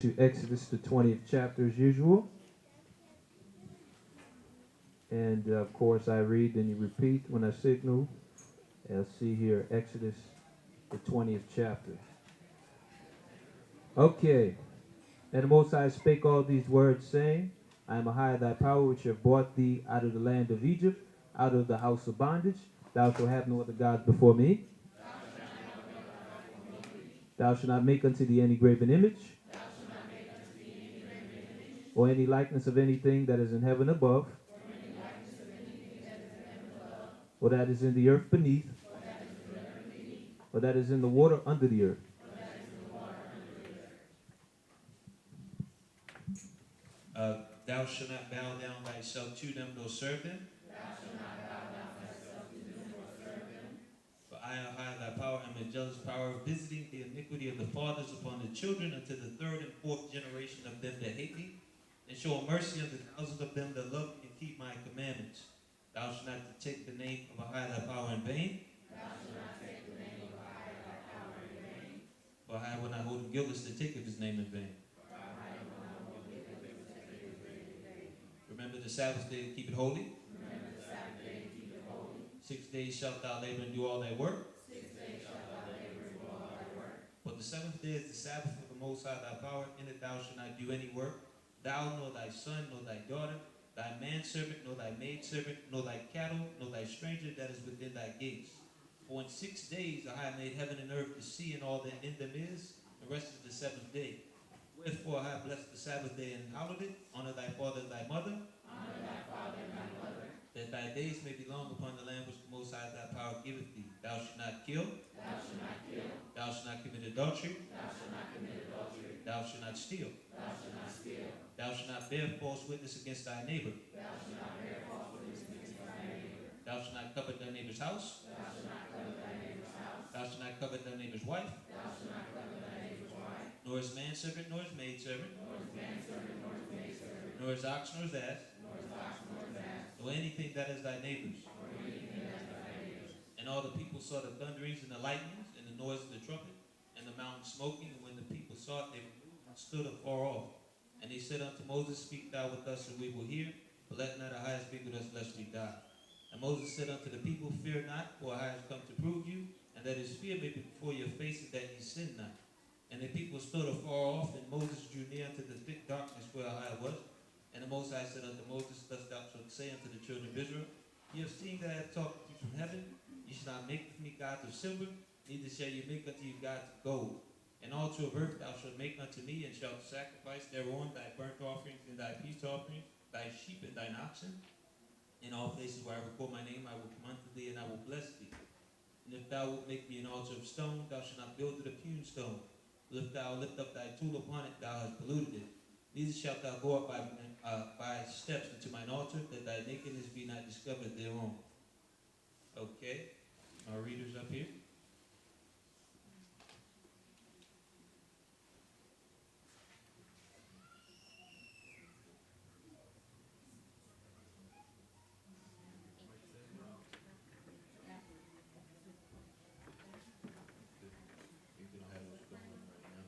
To Exodus, the 20th chapter, as usual. And of course, I read, then you repeat when I signal. Let's see here, Exodus, the 20th chapter. Okay. And the Most High spake all these words, saying, I am a high thy power, which have brought thee out of the land of Egypt, out of the house of bondage. Thou shalt have no other gods before me. Thou shalt not make unto thee any graven image, or any likeness of anything that is in heaven above, or that is in the earth beneath, or that is in the water under the earth. Thou shalt not bow down thyself to them nor serve them. For I am high thy power, and a jealous power, visiting the iniquity of the fathers upon the children unto the third and fourth generation of them that hate me, and show mercy unto thousands of them that love me and keep my commandments. Thou shalt not take the name of a high thy power in vain. For I will not hold him guiltless to take of his name in vain. Remember the Sabbath day to keep it holy. 6 days shalt thou labor and do all thy work. But the seventh day is the Sabbath of the Most High thy power. In it thou shalt not do any work, thou, nor thy son, nor thy daughter, thy manservant, nor thy maidservant, nor thy cattle, nor thy stranger that is within thy gates. For in 6 days I have made heaven and earth, the sea, and all that in them is, the rest is the seventh day. Wherefore I have blessed the Sabbath day and hallowed it. Honor thy father and thy mother, that thy days may be long upon the land which the Most High thy power giveth thee. Thou shalt not kill. Thou shalt not commit adultery. Thou shalt not steal. Thou shalt not bear false witness against thy neighbor. Thou shalt not covet thy neighbor's house. Thou shalt not covet thy neighbor's wife. Nor his manservant, nor his maidservant, nor his ox, nor his ass, nor anything that is thy neighbor's. And all the people saw the thunderings and the lightnings, and the noise of the trumpet, and the mountain smoking. And when the people saw it, they stood afar off. And they said unto Moses, Speak thou with us, and we will hear. But let not Ahijah speak with us, lest we die. And Moses said unto the people, Fear not, for Ahijah has come to prove you, and that his fear may be before your faces, that ye sin not. And the people stood afar off, and Moses drew near unto the thick darkness where Ahijah was. And the Most High said unto Moses, Thus thou shalt say unto the children of Israel, Ye have seen that I have talked with you from heaven. Ye shall not make with me gods of silver, neither shall ye make unto you gods of gold. An altar of earth thou shalt make unto me, and shalt sacrifice thereon thy burnt offerings and thy peace offerings, thy sheep and thine oxen. In all places where I record my name, I will come unto thee, and I will bless thee. And if thou wilt make me an altar of stone, thou shalt not build it of hewn stone. But if thou lift up thy tool upon it, thou hast polluted it. Neither shalt thou go up by steps into mine altar, that thy nakedness be not discovered thereon. Okay, our readers up here. We don't have what's going on right now.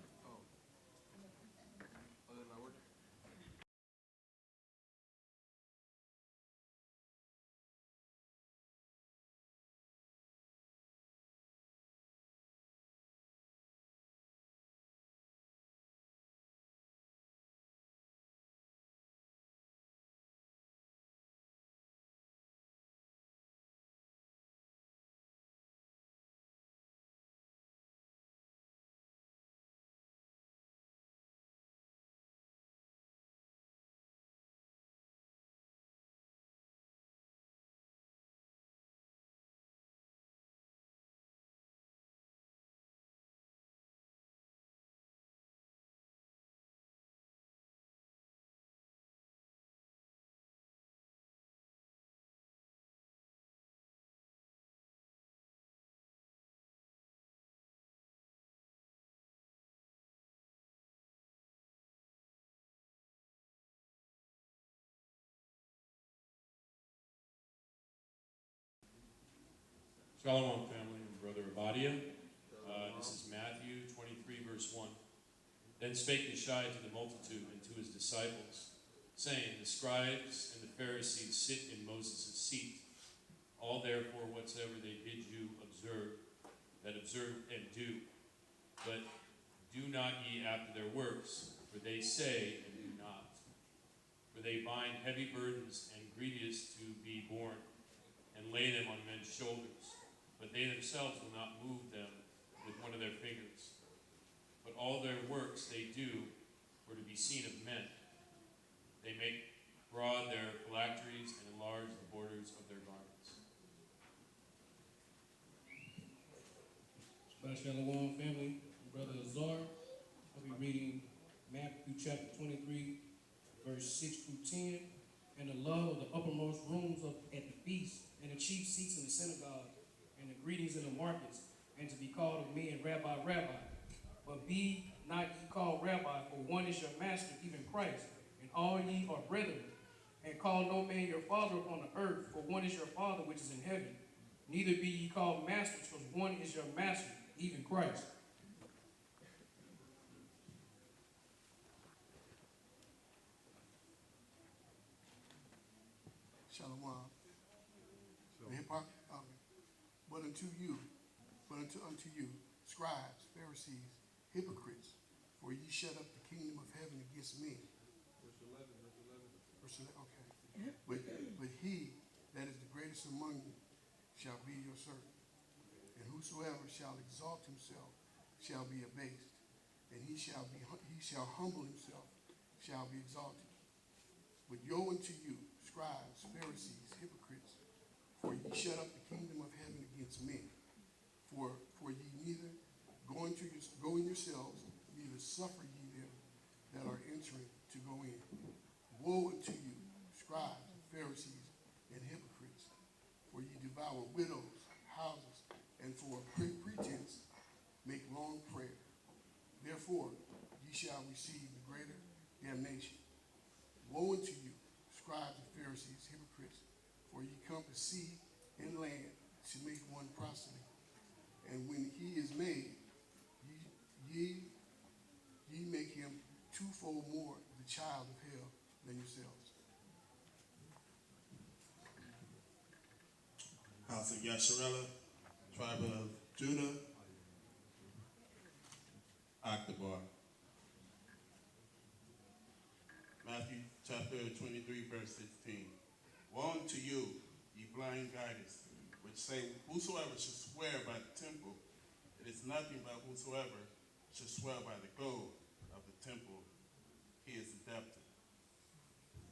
Shalom, family, and Brother Abadia. This is Matthew 23, verse 1. Then spake Yeshua to the multitude and to his disciples, saying, The scribes and the Pharisees sit in Moses' seat. All therefore whatsoever they bid you observe, that observe and do. But do not ye after their works, for they say and do not. For they bind heavy burdens and grievous to be borne, and lay them on men's shoulders. But they themselves will not move them with one of their fingers. But all their works they do for to be seen of men. They make broad their phylacteries and enlarge the borders of their garments. Shabbat Shalom, family. Brother Azar, I'll be reading Matthew chapter 23, verse 6 through 10. And the love of the uppermost rooms at the feast, and the chief seats in the synagogue, and the greetings in the markets, and to be called of men, Rabbi, Rabbi. But be not ye called Rabbi, for one is your master, even Christ, and all ye are brethren. And call no man your father upon the earth, for one is your Father which is in heaven. Neither be ye called masters, for one is your master, even Christ. Shalom. But unto you, scribes, Pharisees, hypocrites, for ye shut up the kingdom of heaven against men. Verse 11, okay. But he that is the greatest among you shall be your servant. And whosoever shall exalt himself shall be abased, and he shall humble himself, shall be exalted. But woe unto you, scribes, Pharisees, hypocrites, for ye shut up the kingdom of heaven against men. For ye neither go in yourselves, neither suffer ye them that are entering to go in. Woe unto you, scribes, Pharisees, and hypocrites, for ye devour widows' houses, and for pretense make long prayer. Therefore ye shall receive the greater damnation. Woe unto you, scribes and Pharisees, hypocrites, for ye come to sea and land to make one proselyte. And when he is made, ye make him twofold more the child of hell than yourselves. House of Yasharella, tribe of Judah, Octobar. Matthew chapter 23, verse 16. Woe unto you, ye blind guides, which say, whosoever should swear by the temple, it is nothing but whosoever should swear by the gold of the temple, he is indebted.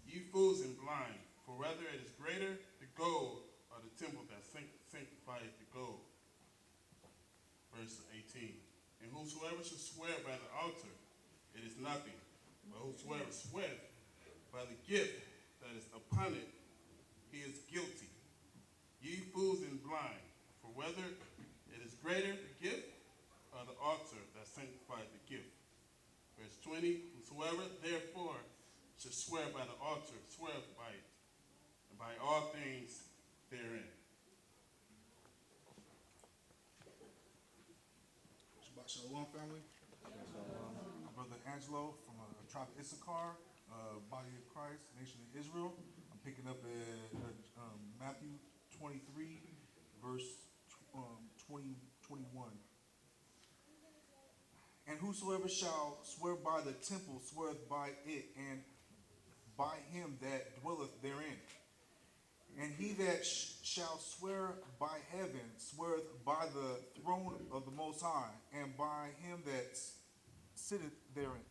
Ye fools and blind, for whether it is greater the gold or the temple that sanctifieth the gold. Verse 18. And whosoever should swear by the altar, it is nothing, but whosoever sweareth by the gift that is upon it, he is guilty. Ye fools and blind, for whether it is greater the gift or the altar that sanctifieth the gift. Verse 20. Whosoever therefore should swear by the altar, sweareth by it, and by all things therein. Shabbat Shalom, family. Brother Angelo from tribe of Issachar, Body of Christ, Nation of Israel. I'm picking up at Matthew 23, verse 21. And whosoever shall swear by the temple sweareth by it, and by him that dwelleth therein. And he that shall swear by heaven sweareth by the throne of the Most High, and by him that sitteth therein.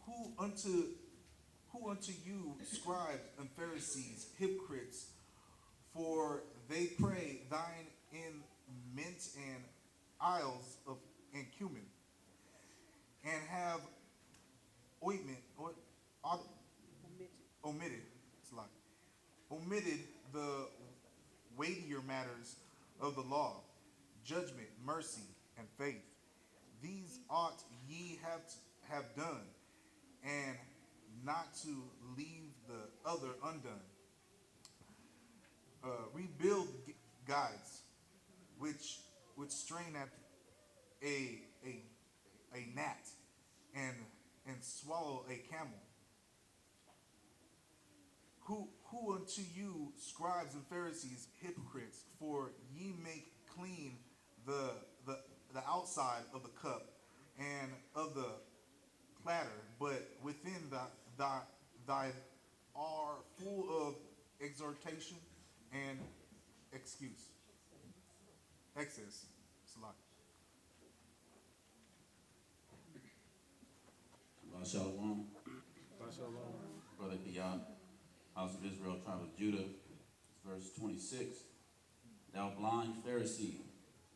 Who unto you, scribes and Pharisees, hypocrites, for they pray thine in mint and isles of and cumin, and have ointment or omitted the weightier matters of the law, judgment, mercy, and faith. These ought ye have done, and not to leave the other undone. Rebuild guides, which strain a a gnat and swallow a camel? Who unto you, scribes and Pharisees, hypocrites, for ye make clean the the the outside of the cup and of the platter, but within thy are full of exhortation and excuse. Excess. Salaki. Shalom, Brother Kiyah, House of Israel, tribe of Judah, verse 26. Thou blind Pharisee,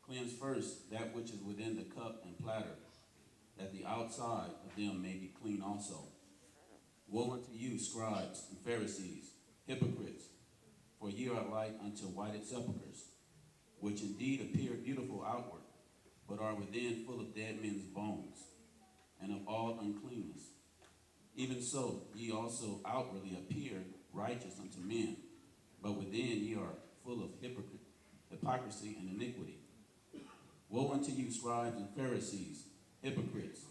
cleanse first that which is within the cup and platter, that the outside of them may be clean also. Woe unto you, scribes and Pharisees, hypocrites, for ye are like unto whited sepulchres, which indeed appear beautiful outward, but are within full of dead men's bones, and of all uncleanness. Even so, ye also outwardly appear righteous unto men, but within ye are full of hypocrisy and iniquity. Woe unto you, scribes and Pharisees, hypocrites,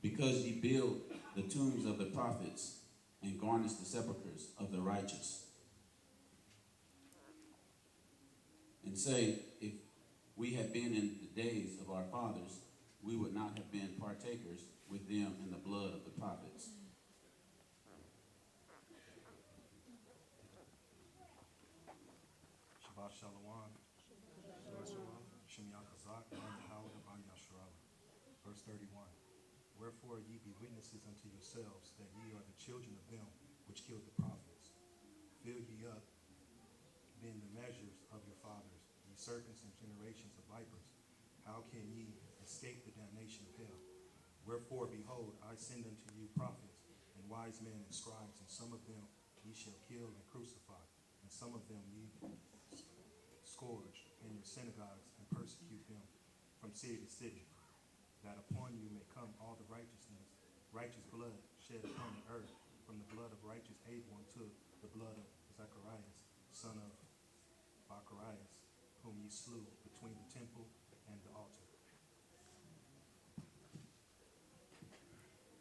because ye build the tombs of the prophets and garnish the sepulchres of the righteous, and say, if we had been in the days of our fathers, we would not have been partakers with them in the blood of the prophets. Shabbat Shalom. Shem Yachazak, Verse 31. Wherefore ye be witnesses unto yourselves that ye are the children of them which killed the prophets. Fill ye up then the measures of your fathers, ye serpents and generations of vipers. How can ye escape the damnation of hell? Wherefore, behold, I send unto you prophets and wise men and scribes, and some of them ye shall kill and crucify, and some of them ye scourge in your synagogues and persecute them from city to city, that upon you may come all the righteous blood shed upon the earth, from the blood of righteous Abel unto the blood of Zacharias, son of Bacharias, whom ye slew between the temple and the altar.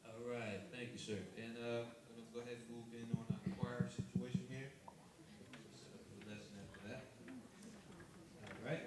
All right, thank you, sir. And we're gonna go ahead and move in on our choir situation here. Set up the lesson after that. All right.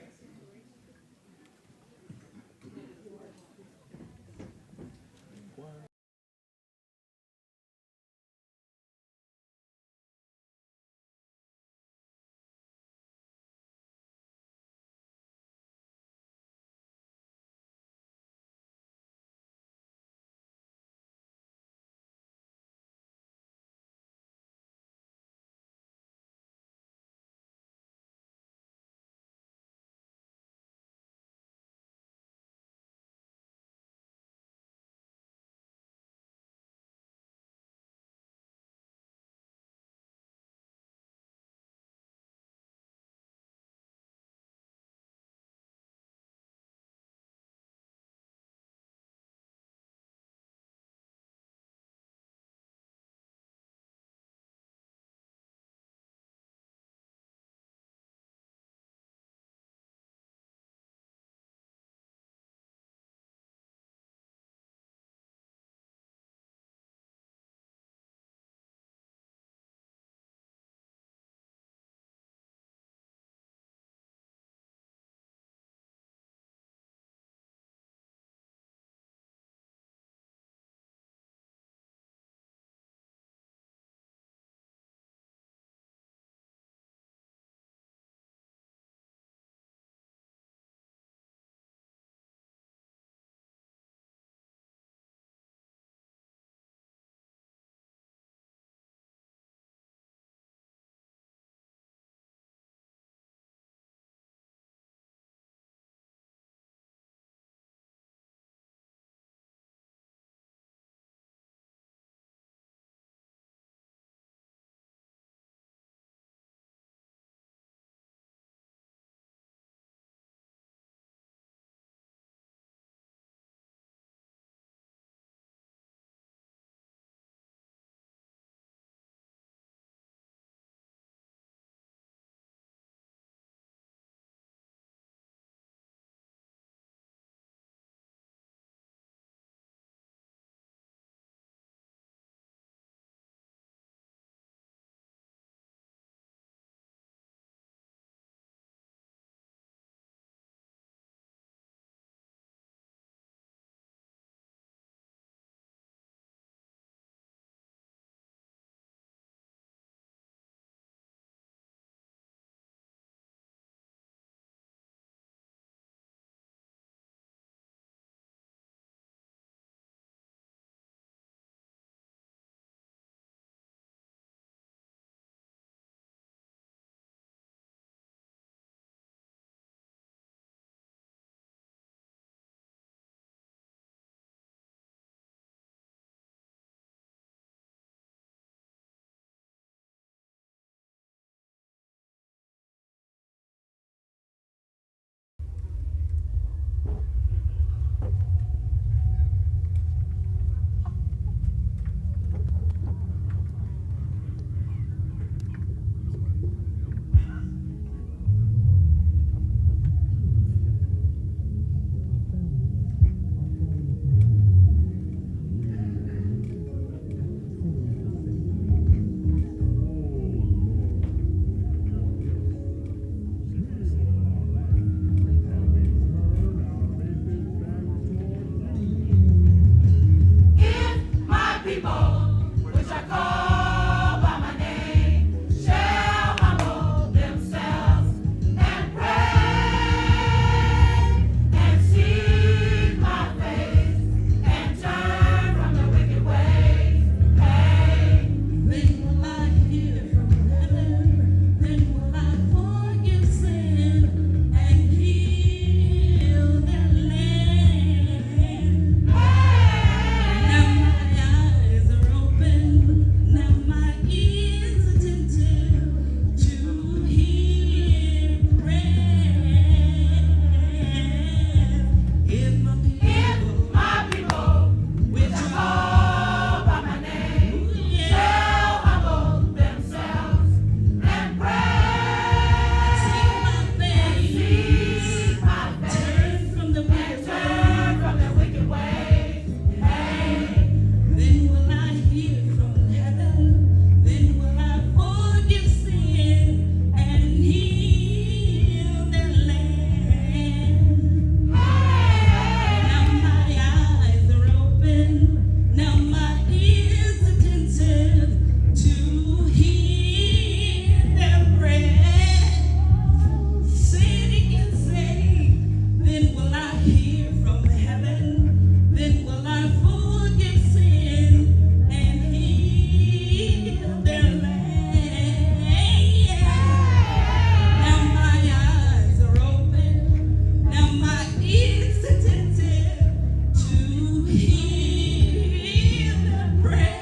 ears attentive to hear the prayer.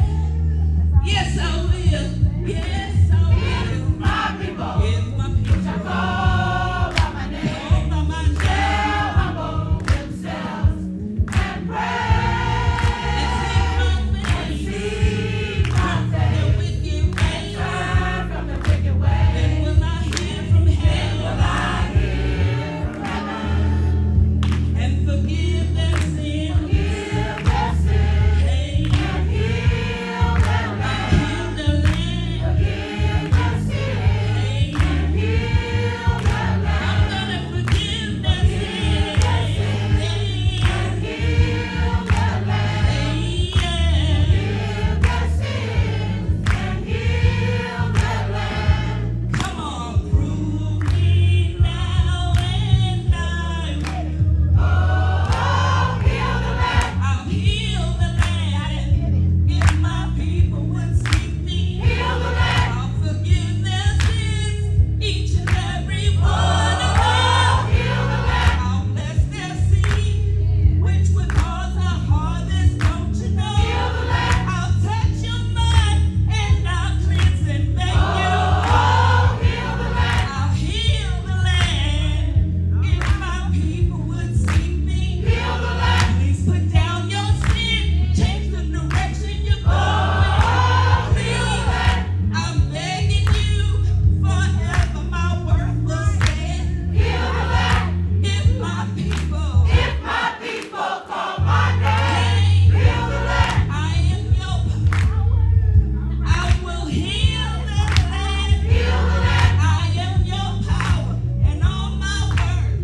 Yes, I will. Yes, I will. My people. If my people shall call by my name, call by my name, shall humble themselves and pray and seek my face, the wicked ways, turn from the wicked ways. Then will I hear from heaven? Will I hear from heaven and forgive their sins? Forgive their sins. Hey, and heal their land. Heal the land. Forgive their sins. Hey, and heal their land. I'm gonna forgive their sins. Hey, and heal their land. Hey, yeah. Forgive their sins and heal their land. Come on, prove me now and I will. Heal the land. I'll heal the land. If my people would seek me, heal the land. I'll forgive their sins, each and every one of them. Heal the land. I'll bless their seed, which would cause a harvest, don't you know? Heal the land. I'll touch your mind and I'll cleanse and make you whole. Heal the land. I'll heal the land. If my people would seek me, heal the land. Please put down your sin, change the direction you're going. Please, I'm begging you, forever my word will stand. Heal the land. If my people call my name, heal the land. I am your power. I will heal the land. Heal the land. I am your power and all my word.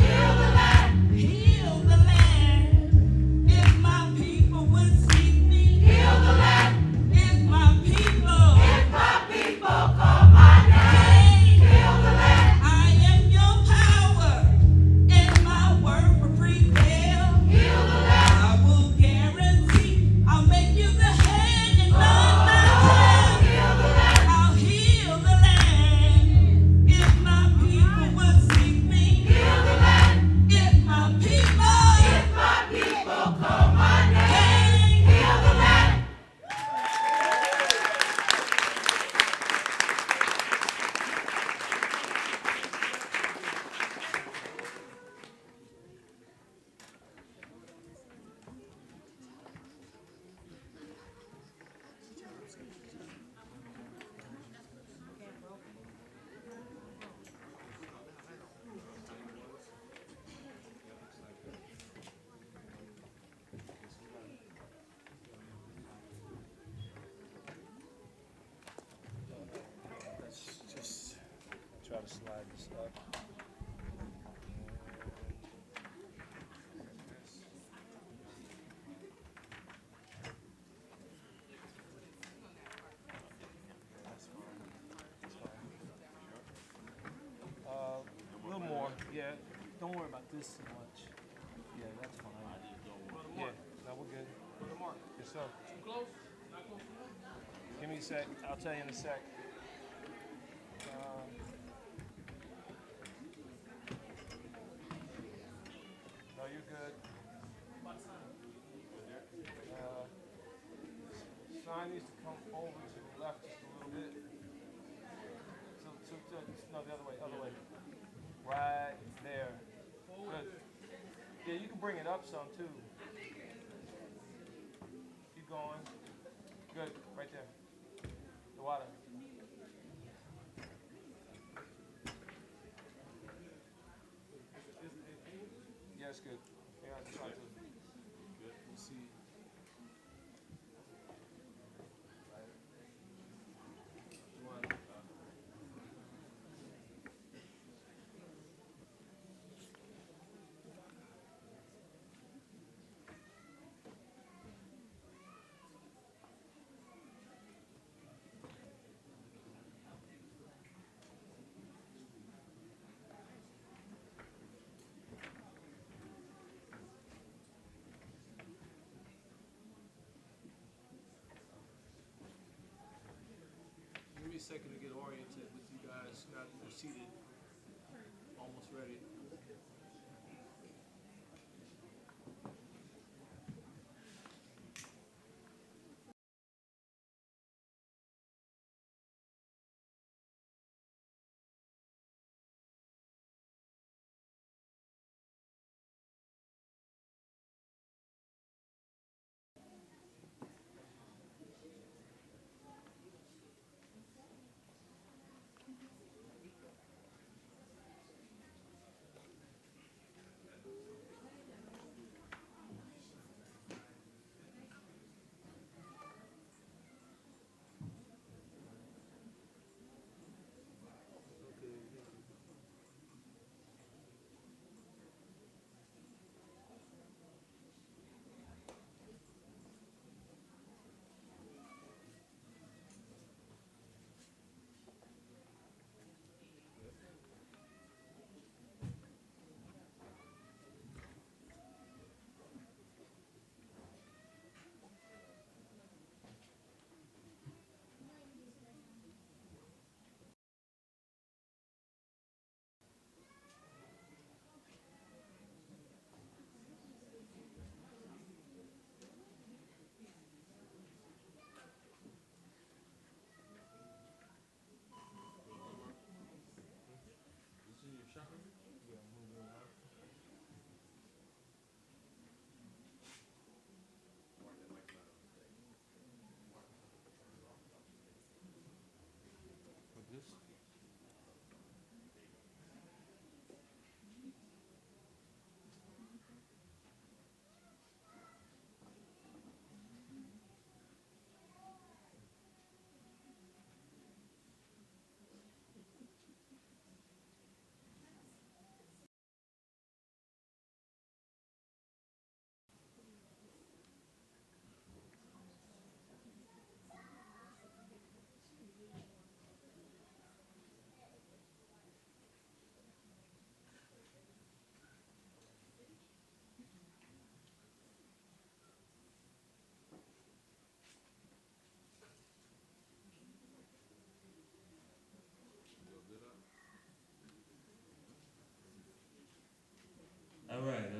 Heal the land. Heal the land. If my people would seek me, heal the land. If my people call my name, heal the land. I am your power and my word will prevail. Heal the land. I will guarantee I'll make you the head and not the tail. Heal the land. I'll heal the land. If my people would seek me, heal the land. If my people call my name, heal the land. Let's just try to slide this up. A little more, yeah. Don't worry about this so much. Yeah, that's fine. Yeah, no, we're good. Yes, sir. Too close? Not close enough? Give me a sec. I'll tell you in a sec. No, you're good. Sign needs to come over to the left just a little bit. No, the other way. Right there. Good. Yeah, you can bring it up some too. Keep going. Good. Right there. The water. Yeah, it's good. Yeah, I try to. Good. We'll see. Give me a second to get oriented with you guys. Now that you're seated, almost ready.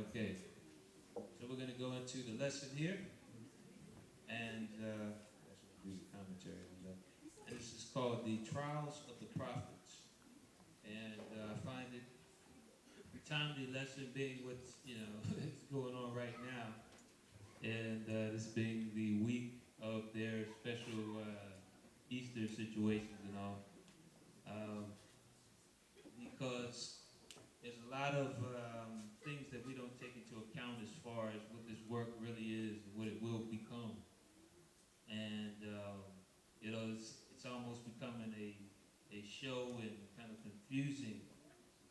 Okay. So we're going to go into the lesson here, and I should do the commentary on that. And this is called The Trials of the Prophets. And I find it timely lesson being what's, is going on right now. And this being the week of their special Easter situations and all. Because there's a lot of things that we don't take into account as far as what this work really is and what it will become. And, it's almost becoming a show and kind of confusing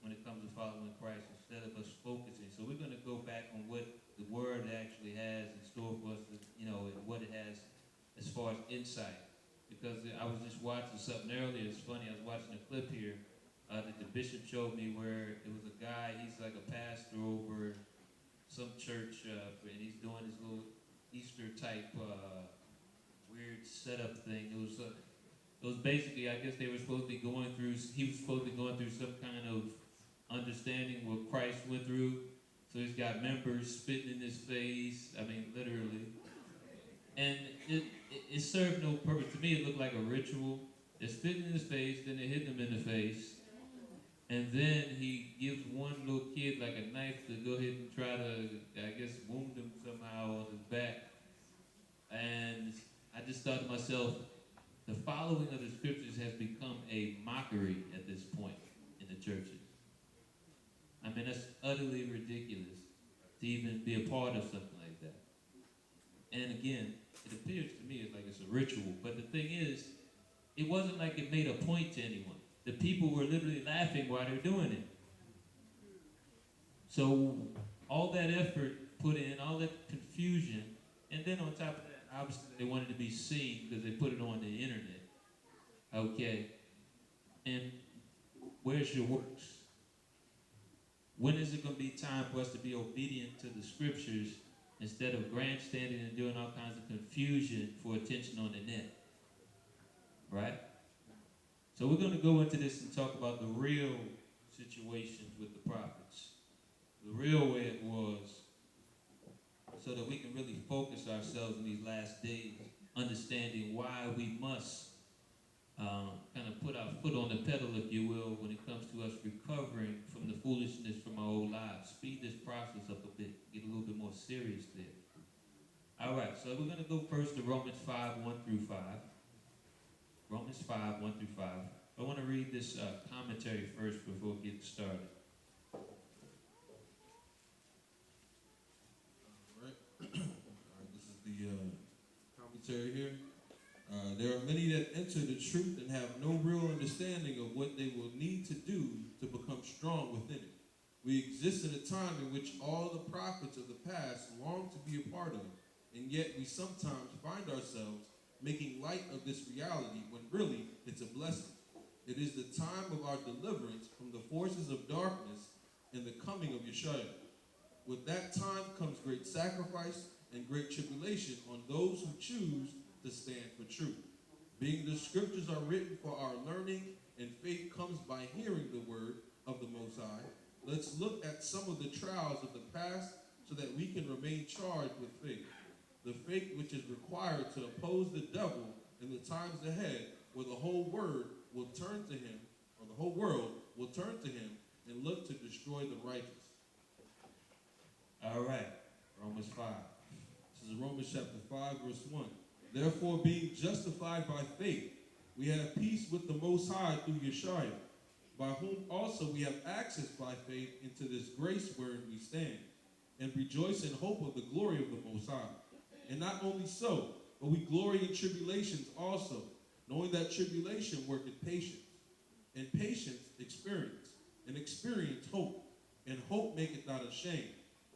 when it comes to following Christ instead of us focusing. So we're going to go back on what the Word actually has in store for us, and what it has as far as insight. Because I was just watching something earlier. It's funny. I was watching a clip here that the bishop showed me where it was a guy. He's like a pastor over some church, and he's doing this little Easter type weird setup thing. It was basically, I guess they were supposed to be going through. He was supposed to be going through some kind of understanding what Christ went through. So he's got members spitting in his face. I mean, literally. And it served no purpose. To me, it looked like a ritual. They're spitting in his face, then they hit him in the face. And then he gives one little kid like a knife to go ahead and try to, I guess, wound him somehow on his back. And I just thought to myself, the following of the scriptures has become a mockery at this point in the churches. I mean, that's utterly ridiculous to even be a part of something like that. And again, it appears to me like it's a ritual. But the thing is, it wasn't like it made a point to anyone. The people were literally laughing while they're doing it. So all that effort put in, all that confusion, and then on top of that, obviously they wanted to be seen because they put it on the internet. Okay. And where's your works? When is it going to be time for us to be obedient to the scriptures instead of grandstanding and doing all kinds of confusion for attention on the net? Right? So we're going to go into this and talk about the real situations with the prophets. The real way it was, so that we can really focus ourselves in these last days, understanding why we must kind of put our foot on the pedal, if you will, when it comes to us recovering from the foolishness from our old lives. Speed this process up a bit, get a little bit more serious there. All right, so we're going to go first to Romans 5, 1 through 5. Romans 5, 1 through 5. I want to read this commentary first before we get started. All right. All right, this is the commentary here. There are many that enter the truth and have no real understanding of what they will need to do to become strong within it. We exist in a time in which all the prophets of the past long to be a part of, and yet we sometimes find ourselves making light of this reality when really it's a blessing. It is the time of our deliverance from the forces of darkness and the coming of Yeshua. With that time comes great sacrifice and great tribulation on those who choose to stand for truth. Being the scriptures are written for our learning, and faith comes by hearing the word of the Most High. Let's look at some of the trials of the past so that we can remain charged with faith. The faith which is required to oppose the devil in the times ahead, where the whole world will turn to him, or the whole world will turn to him and look to destroy the righteous. All right, Romans 5. This is Romans chapter 5, verse 1. Therefore, being justified by faith, we have peace with the Most High through Yeshua, by whom also we have access by faith into this grace wherein we stand, and rejoice in hope of the glory of the Most High. And not only so, but we glory in tribulations also, knowing that tribulation worketh patience, and patience experience, and experience hope, and hope maketh not ashamed,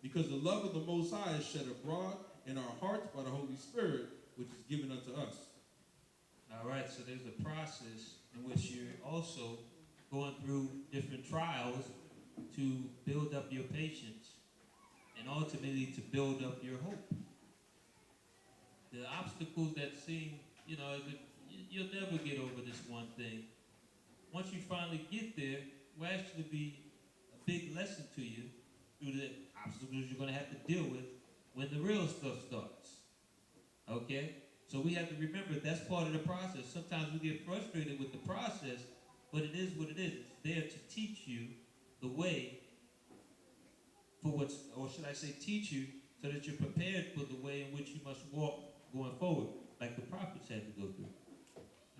because the love of the Most High is shed abroad in our hearts by the Holy Spirit, which is given unto us. All right, so there's a process in which you're also going through different trials to build up your patience and ultimately to build up your hope. The obstacles that seem, you'll never get over this one thing. Once you finally get there, will actually be a big lesson to you through the obstacles obstacles you're going to have to deal with when the real stuff starts. Okay? So we have to remember that's part of the process. Sometimes we get frustrated with the process, but it is what it is. It's there to teach you the way for what's, or should I say teach you, so that you're prepared for the way in which you must walk going forward, like the prophets had to go through.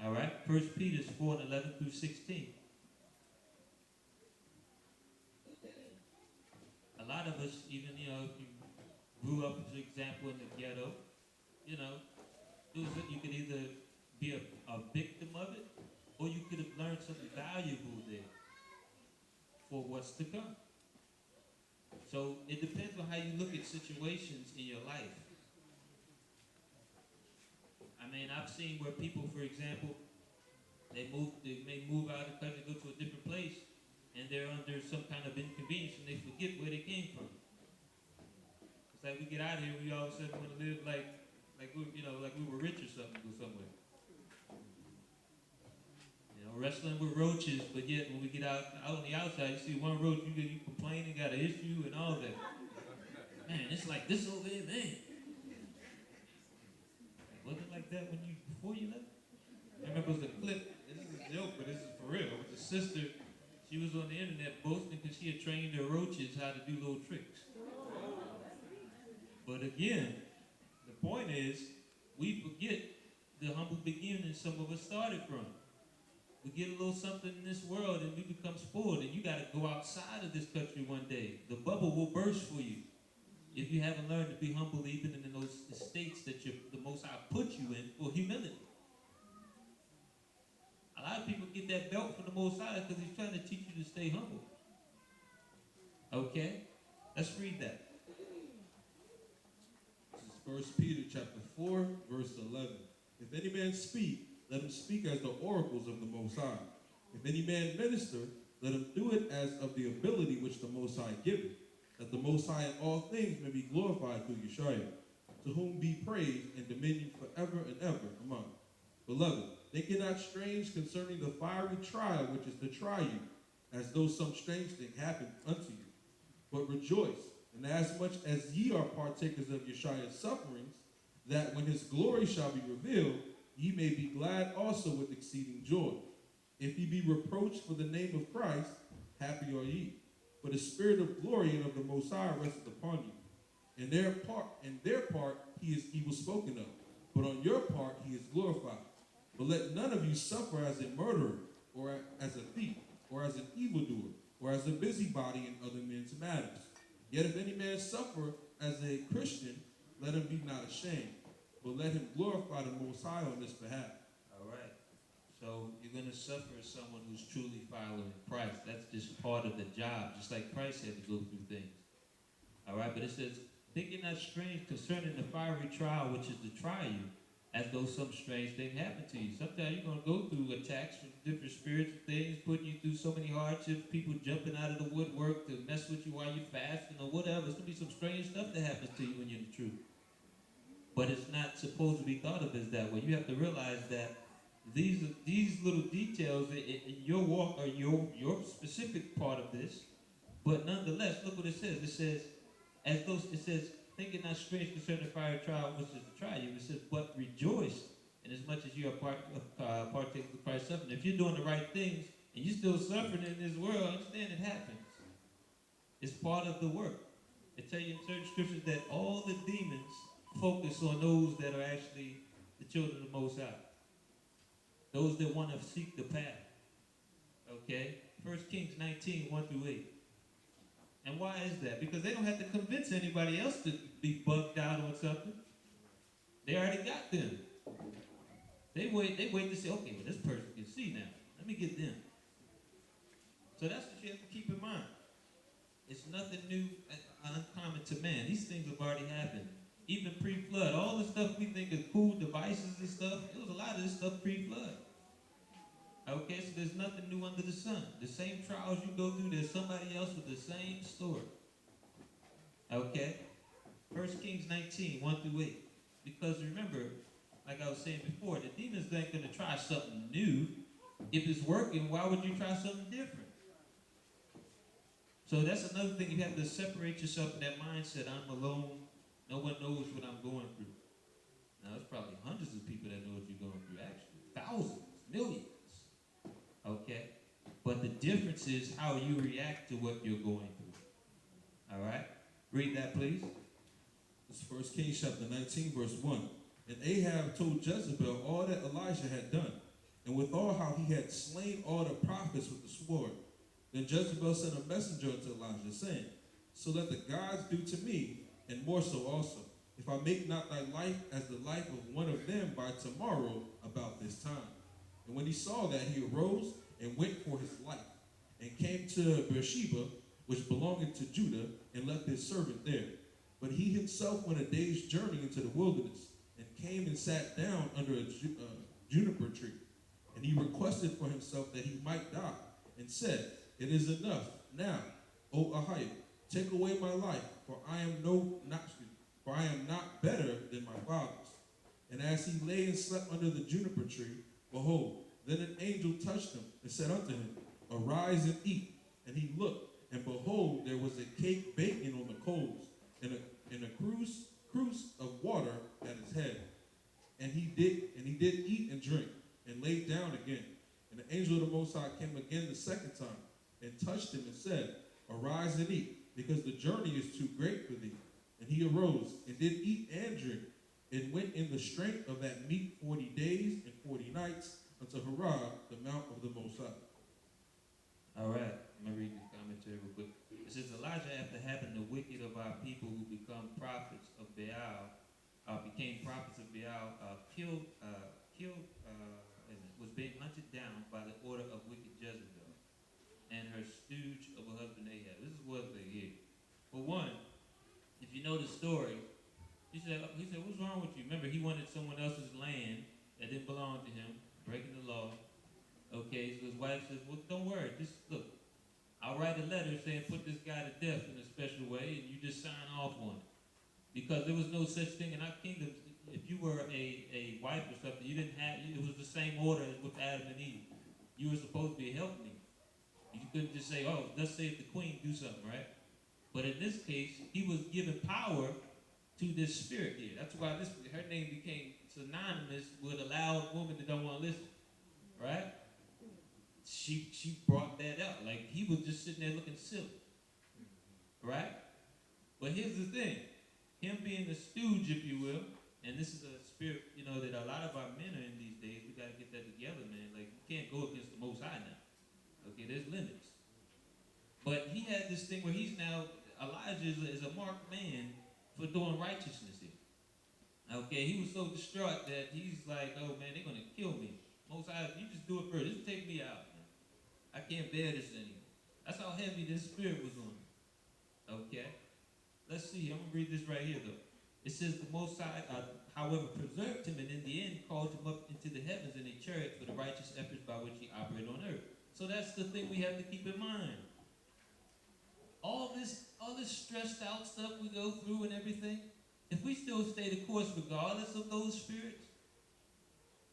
All right? 1 Peter 4:11 through 16. A lot of us, even, if you grew up, for example, in the ghetto, it was that you could either be a victim of it, or you could have learned something valuable there for what's to come. So it depends on how you look at situations in your life. I mean, I've seen where people, for example, they may move out of the country, go to a different place, and they're under some kind of inconvenience, and they forget where they came from. It's like we get out of here, we all of a sudden want to live like we were rich or something, go somewhere. Wrestling with roaches, but yet when we get out on the outside, you see one roach, you complaining, got an issue, and all that. Man, it's like this over here, man. Wasn't it like that before you left? I remember it was a clip. This is a joke, but this is for real. It was a sister. She was on the internet boasting because she had trained her roaches how to do little tricks. But again, the point is, we forget the humble beginnings some of us started from. We get a little something in this world and we become spoiled, and you got to go outside of this country one day. The bubble will burst for you if you haven't learned to be humble even in those states that the Most High put you in for humility. A lot of people get that belt from the Most High because he's trying to teach you to stay humble. Okay? Let's read that. This is 1 Peter chapter 4, verse 11. If any man speak, let him speak as the oracles of the Most High. If any man minister, let him do it as of the ability which the Most High giveth, that the Most High in all things may be glorified through Yeshua, to whom be praise and dominion forever and ever. Amen. Beloved, think it not strange concerning the fiery trial which is to try you, as though some strange thing happened unto you. But rejoice, and as much as ye are partakers of Yeshua's sufferings, that when his glory shall be revealed, ye may be glad also with exceeding joy. If ye be reproached for the name of Christ, happy are ye. For the spirit of glory and of the Most High resteth upon you. In their part he is evil spoken of, but on your part he is glorified. But let none of you suffer as a murderer, or as a thief, or as an evildoer, or as a busybody in other men's matters. Yet if any man suffer as a Christian, let him be not ashamed, but let him glorify the Most High on this behalf. All right. So you're going to suffer as someone who's truly following Christ. That's just part of the job, just like Christ had to go through things. All right, but it says, think it not strange concerning the fiery trial which is to try you, as though some strange thing happened to you. Sometimes you're going to go through attacks from different spirits and things, putting you through so many hardships, people jumping out of the woodwork to mess with you while you're fasting or whatever. There's going to be some strange stuff that happens to you when you're in the truth. But it's not supposed to be thought of as that way. You have to realize that these little details in your walk are your specific part of this. But nonetheless, look what it says. It says, think it not strange concerning the fiery trial which is to try you. It says, but rejoice inasmuch as you are partakers of Christ's suffering. If you're doing the right things and you're still suffering in this world, understand it happens. It's part of the work. It tells you in certain scriptures that all the demons focus on those that are actually the children of the Most High. Those that want to seek the path. Okay? 1 Kings 19, 1 through 8. And why is that? Because they don't have to convince anybody else to be bugged out on something. They already got them. They wait to say, okay, well, this person can see now. Let me get them. So that's what you have to keep in mind. It's nothing new and uncommon to man. These things have already happened. Even pre-flood, all the stuff we think is cool, devices and stuff, it was a lot of this stuff pre-flood. Okay, so there's nothing new under the sun. The same trials you go through, there's somebody else with the same story. Okay? 1 Kings 19, 1 through 8. Because remember, like I was saying before, the demons ain't going to try something new. If it's working, why would you try something different? So that's another thing. You have to separate yourself from that mindset. I'm alone. No one knows what I'm going through. Now, there's probably hundreds of people that know what you're going through, actually. Thousands, millions. Okay? But the difference is how you react to what you're going through. All right? Read that, please. It's 1 Kings chapter 19, verse 1. And Ahab told Jezebel all that Elijah had done, and withal how he had slain all the prophets with the sword. Then Jezebel sent a messenger unto Elijah, saying, So let the gods do to me, and more so also, if I make not thy life as the life of one of them by tomorrow about this time. And when he saw that, he arose and went for his life, and came to Beersheba, which belonged to Judah, and left his servant there. But he himself went a day's journey into the wilderness, and came and sat down under a juniper tree. And he requested for himself that he might die, and said, It is enough now, O Ahiah, take away my life, for I am not better than my fathers. And as he lay and slept under the juniper tree, behold, then an angel touched him and said unto him, Arise and eat. And he looked, and behold, there was a cake baking on the coals, and a cruse of water at his head. And he did eat and drink, and laid down again. And the angel of the Most High came again the second time, and touched him and said, Arise and eat, because the journey is too great for thee. And he arose, and did eat and drink, and went in the strength of that meat 40 days and 40 nights unto Horeb, the mount of the Most High. All right. I'm going to read this commentary real quick. It says, Elijah, after having the wicked of our people who become prophets of Baal, became prophets of Baal, was being hunted down by the order of wicked Jezebel and her stooge of a husband Ahab. This is what they did. For one, if you know the story, he said, what's wrong with you? Remember, he wanted someone else's land that didn't belong to him, breaking the law. Okay, so his wife says, well, don't worry, just look. I'll write a letter saying put this guy to death in a special way, and you just sign off on it. Because there was no such thing in our kingdom. If you were a wife or something, you didn't have, it was the same order as with Adam and Eve. You were supposed to be a helpmeet. You couldn't just say, oh, let's say if the queen do something, right? But in this case, he was given power to this spirit here. That's why her name became synonymous with a loud woman that don't want to listen, right? She brought that up. Like, he was just sitting there looking silly, right? But here's the thing. Him being a stooge, if you will, and this is a spirit, that a lot of our men are in these days. We got to get that together, man. Like, you can't go against the Most High now. Okay, there's limits. But he had this thing where Elijah is a marked man for doing righteousness here. Okay, he was so distraught that he's like, oh man, they're going to kill me. Most High, you just do it first. Just take me out, man. I can't bear this anymore. That's how heavy this spirit was on him. Okay? Let's see. I'm going to read this right here, though. It says, the Most High, however, preserved him, and in the end called him up into the heavens in a chariot for the righteous efforts by which he operated on earth. So that's the thing we have to keep in mind. All this stressed out stuff we go through and everything, if we still stay the course regardless of those spirits,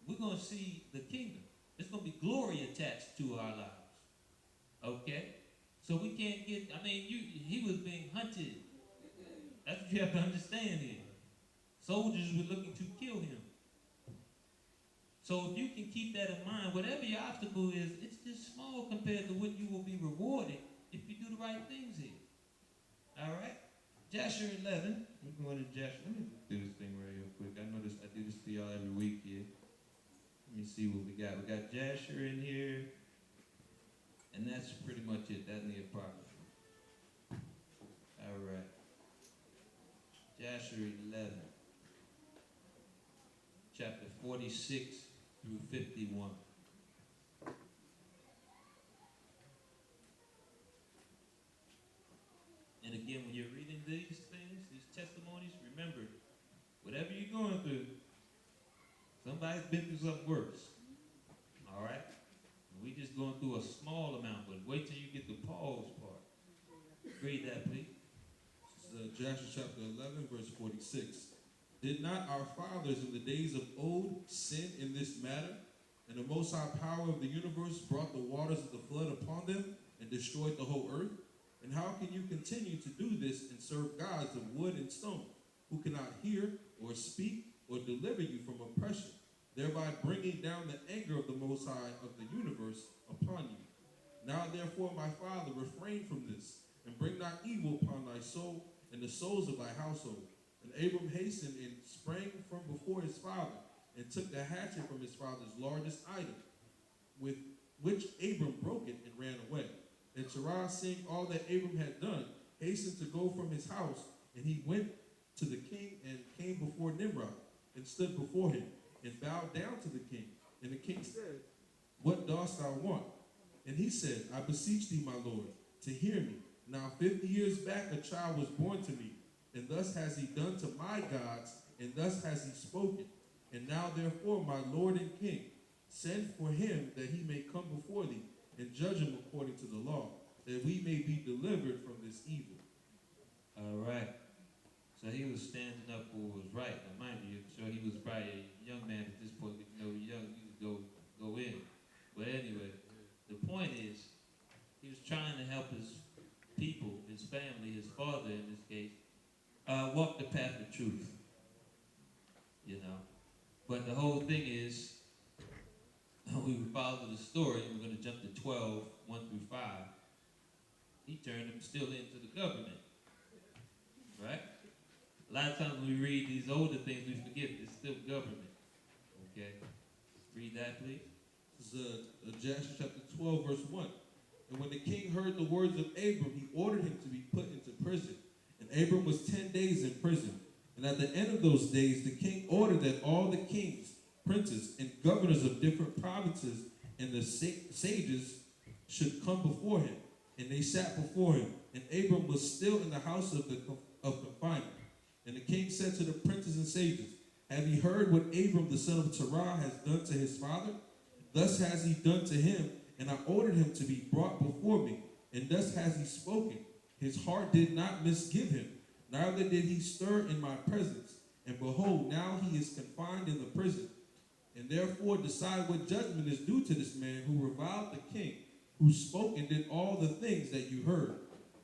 we're going to see the kingdom. There's going to be glory attached to our lives. Okay? So we can't he was being hunted. That's what you have to understand here. Soldiers were looking to kill him. So if you can keep that in mind, whatever your obstacle is, it's just small compared to what you will be rewarded if you do the right things here. All right? Jasher 11. We're going to Jasher. Let me do this thing right real quick. I do this to y'all every week here. Let me see what we got. We got Jasher in here. And that's pretty much it. That's the apocrypha. All right. Jasher 11. Chapter 46 through 51. And again, when you're reading these things, these testimonies, remember, whatever you're going through, somebody's been through something worse. All right? We just going through a small amount, but wait till you get the Paul's part. Read that, please. This is Joshua chapter 11, verse 46. Did not our fathers in the days of old sin in this matter? And the Most High power of the universe brought the waters of the flood upon them and destroyed the whole earth? And how can you continue to do this and serve gods of wood and stone, who cannot hear or speak or deliver you from oppression, thereby bringing down the anger of the Most High of the universe upon you? Now therefore, my father, refrain from this, and bring not evil upon thy soul and the souls of thy household. And Abram hastened and sprang from before his father, and took the hatchet from his father's largest item, with which Abram broke it and ran away. And Terah, seeing all that Abram had done, hastened to go from his house, and he went to the king and came before Nimrod, and stood before him, and bowed down to the king. And the king said, What dost thou want? And he said, I beseech thee, my lord, to hear me. Now 50 years back a child was born to me, and thus has he done to my gods, and thus has he spoken. And now therefore, my lord and king, send for him that he may come before thee, and judge him according to the law, that we may be delivered from this evil. All right. So he was standing up for what was right. Now, mind you, I'm sure he was probably a young man at this point, but young, you could go in. But anyway, the point is, he was trying to help his people, his family, his father in this case, walk the path of truth. But the whole thing is, we would follow the story. We're going to jump to 12, 1 through 5. He turned him still into the government, right? A lot of times when we read these older things, we forget it's still government. Okay? Read that, please. This is Jasher chapter 12, verse 1. And when the king heard the words of Abram, he ordered him to be put into prison. And Abram was 10 days in prison. And at the end of those days, the king ordered that all the kings, princes, and governors of different provinces and the sages should come before him. And they sat before him. And Abram was still in the house of confinement. And the king said to the princes and sages, Have ye heard what Abram the son of Terah has done to his father? Thus has he done to him, and I ordered him to be brought before me. And thus has he spoken. His heart did not misgive him, neither did he stir in my presence. And behold, now he is confined in the prison. And therefore decide what judgment is due to this man who reviled the king, who spoke and did all the things that you heard.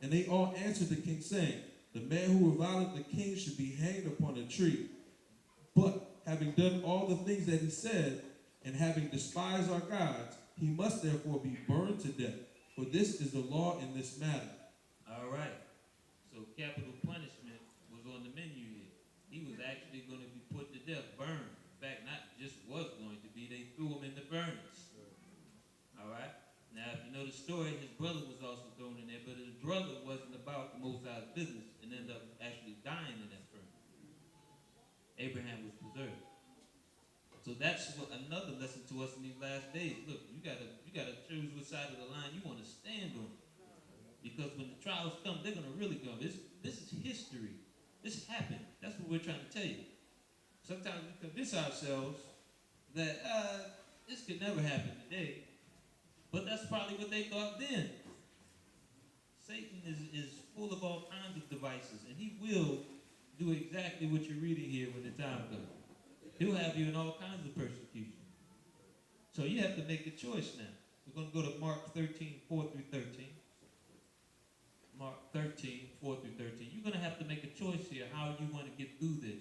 And they all answered the king, saying, The man who reviled the king should be hanged upon a tree. But having done all the things that he said, and having despised our gods, he must therefore be burned to death. For this is the law in this matter. All right. So capital punishment was on the menu here. He was actually going to be put to death, burned. In fact, not just was going to be, they threw him in the furnace. All right. Now, if you know the story, his brother was also thrown in there, but his brother wasn't about the Most High's business and ended up actually dying in that furnace. Abraham was preserved. So that's another lesson to us in these last days. Look, you gotta choose which side of the line you want to stand on. Because when the trials come, they're gonna really come. This is history. This happened. That's what we're trying to tell you. Sometimes we convince ourselves that this could never happen today. But that's probably what they thought then. Satan is full of all kinds of devices, and he will do exactly what you're reading here when the time comes. He'll have you in all kinds of persecution. So you have to make a choice now. We're going to go to Mark 13, 4 through 13. Mark 13, 4 through 13. You're going to have to make a choice here how you want to get through this.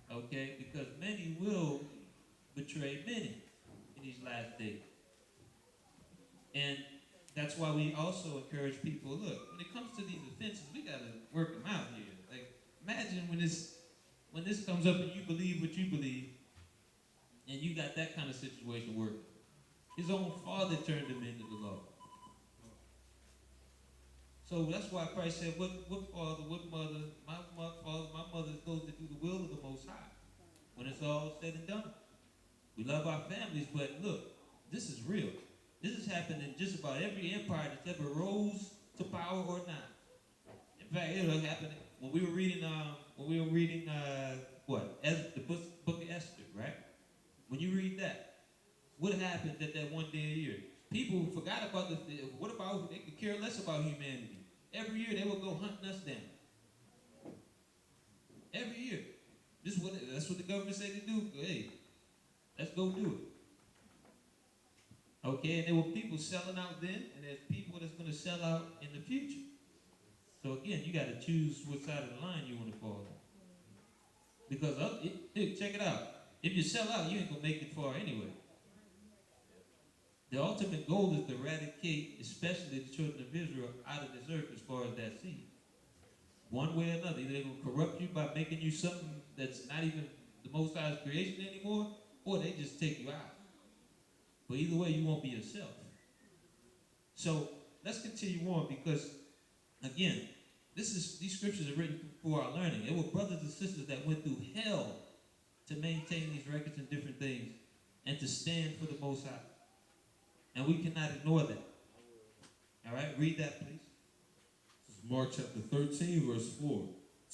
Okay? Because many will betray many in these last days. And that's why we also encourage people, look, when it comes to these offenses, we got to work them out here. Like, imagine when this comes up and you believe what you believe, and you got that kind of situation working. His own father turned him into the law. So that's why Christ said, what father, what mother, my mother is those that do the will of the Most High. When it's all said and done. We love our families, but look, this is real. This has happened in just about every empire that's ever rose to power or not. In fact, it'll happen when we were reading the book of Esther, right? When you read that, what happened at that one day a year? People forgot about what about, they could care less about humanity. Every year they would go hunting us down. Every year. That's what the government said to do. Hey, let's go do it. Okay, and there were people selling out then, and there's people that's going to sell out in the future. So again, you got to choose what side of the line you want to fall on. Because check it out. If you sell out, you ain't gonna make it far anyway. The ultimate goal is to eradicate, especially the children of Israel, out of this earth as far as that seed. One way or another, either they're gonna corrupt you by making you something that's not even the Most High's creation anymore, or they just take you out. But either way, you won't be yourself. So let's continue on because, again, these scriptures are written for our learning. It were brothers and sisters that went through hell to maintain these records and different things and to stand for the Most High. And we cannot ignore that. All right, read that, please. This is Mark chapter 13, verse 4.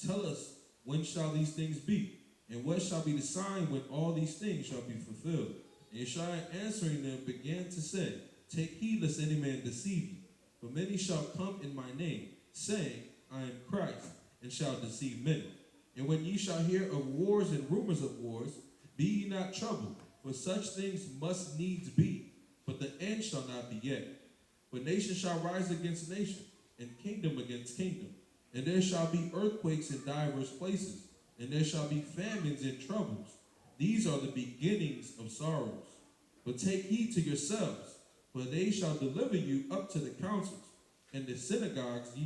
Tell us, when shall these things be? And what shall be the sign when all these things shall be fulfilled? And Yeshua answering them began to say, Take heed lest any man deceive you. For many shall come in my name, saying, I am Christ, and shall deceive many. And when ye shall hear of wars and rumors of wars, be ye not troubled, for such things must needs be, but the end shall not be yet. For nation shall rise against nation, and kingdom against kingdom. And there shall be earthquakes in divers places, and there shall be famines and troubles. These are the beginnings of sorrows. But take heed to yourselves, for they shall deliver you up to the councils, and in the synagogues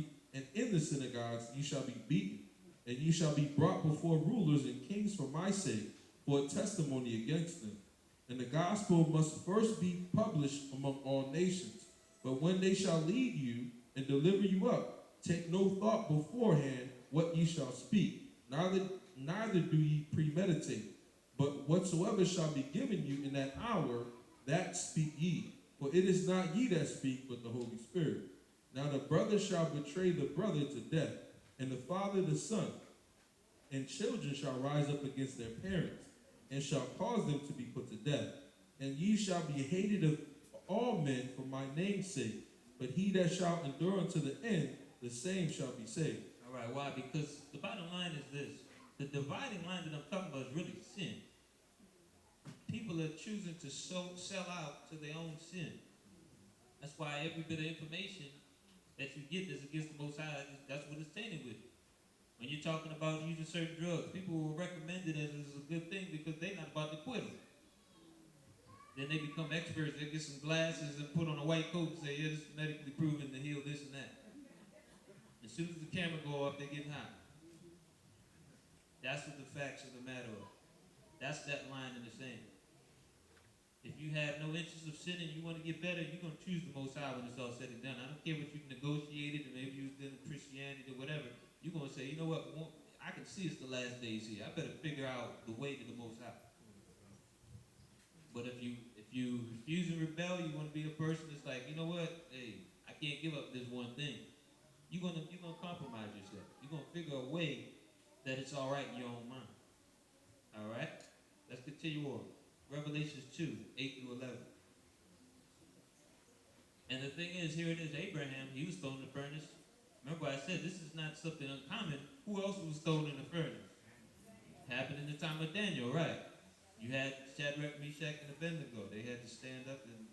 ye shall be beaten, and ye shall be brought before rulers and kings for my sake, for a testimony against them. And the gospel must first be published among all nations. But when they shall lead you and deliver you up, take no thought beforehand what ye shall speak, neither do ye premeditate. But whatsoever shall be given you in that hour, that speak ye. For it is not ye that speak, but the Holy Spirit. Now the brother shall betray the brother to death, and the father the son. And children shall rise up against their parents, and shall cause them to be put to death. And ye shall be hated of all men for my name's sake. But he that shall endure unto the end, the same shall be saved. All right, why? Because the bottom line is this. The dividing line that I'm talking about is really sin. People are choosing to sell out to their own sin. That's why every bit of information that you get that's against the Most High, that's what it's tainted with. When you're talking about using certain drugs, people will recommend it as a good thing because they're not about to quit them. Then they become experts. They get some glasses and put on a white coat and say, yeah, this is medically proven to heal this and that. As soon as the camera go up, they get high. That's what the facts of the matter are. That's that line in the sand. If you have no interest of sinning, you want to get better, you're going to choose the Most High when it's all said and done. I don't care what you've negotiated and maybe you've done Christianity or whatever. You're going to say, you know what, I can see it's the last days here. I better figure out the way to the Most High. But if you refuse and rebel, you want to be a person that's like, you know what, hey, I can't give up this one thing. You're gonna compromise yourself. You're gonna figure a way that it's all right in your own mind. All right, let's continue on. Revelations 2, 8 through 11. And the thing is, here it is, Abraham, he was thrown in the furnace. Remember I said this is not something uncommon. Who else was thrown in the furnace? It happened in the time of Daniel, right? You had Shadrach, Meshach, and Abednego. They had to stand up and,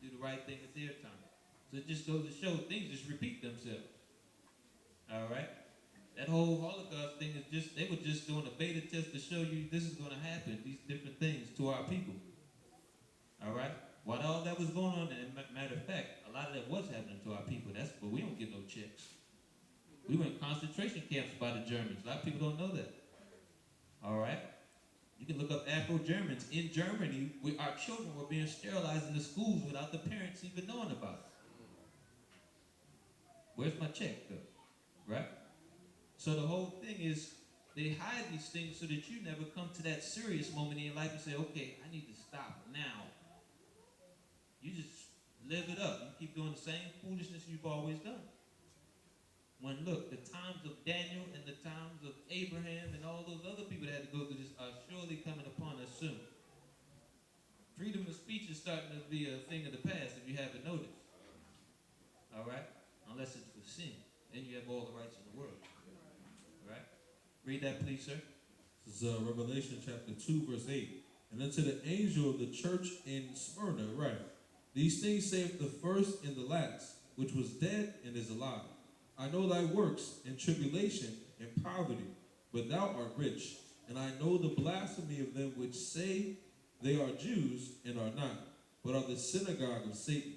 do the right thing at their time. So it just goes to show things just repeat themselves. All right? That whole Holocaust thing is they were just doing a beta test to show you this is going to happen, these different things to our people. All right? While all that was going on, and matter of fact, a lot of that was happening to our people. But we don't get no checks. We were in concentration camps by the Germans. A lot of people don't know that. All right? You can look up Afro-Germans. In Germany, our children were being sterilized in the schools without the parents even knowing about it. Where's my check, though? Right? So the whole thing is they hide these things so that you never come to that serious moment in your life and say, okay, I need to stop now. You just live it up. You keep doing the same foolishness you've always done. When, look, the times of Daniel and the times of Abraham and all those other people that had to go through this are surely coming upon us soon. Freedom of speech is starting to be a thing of the past if you haven't noticed. All right? Unless it's for sin. Then you have all the rights in the world. All right? Read that, please, sir. This is Revelation chapter 2, verse 8. And unto the angel of the church in Smyrna, write, These things saith the first and the last, which was dead and is alive. I know thy works in tribulation and poverty, but thou art rich. And I know the blasphemy of them which say they are Jews and are not, but are the synagogue of Satan.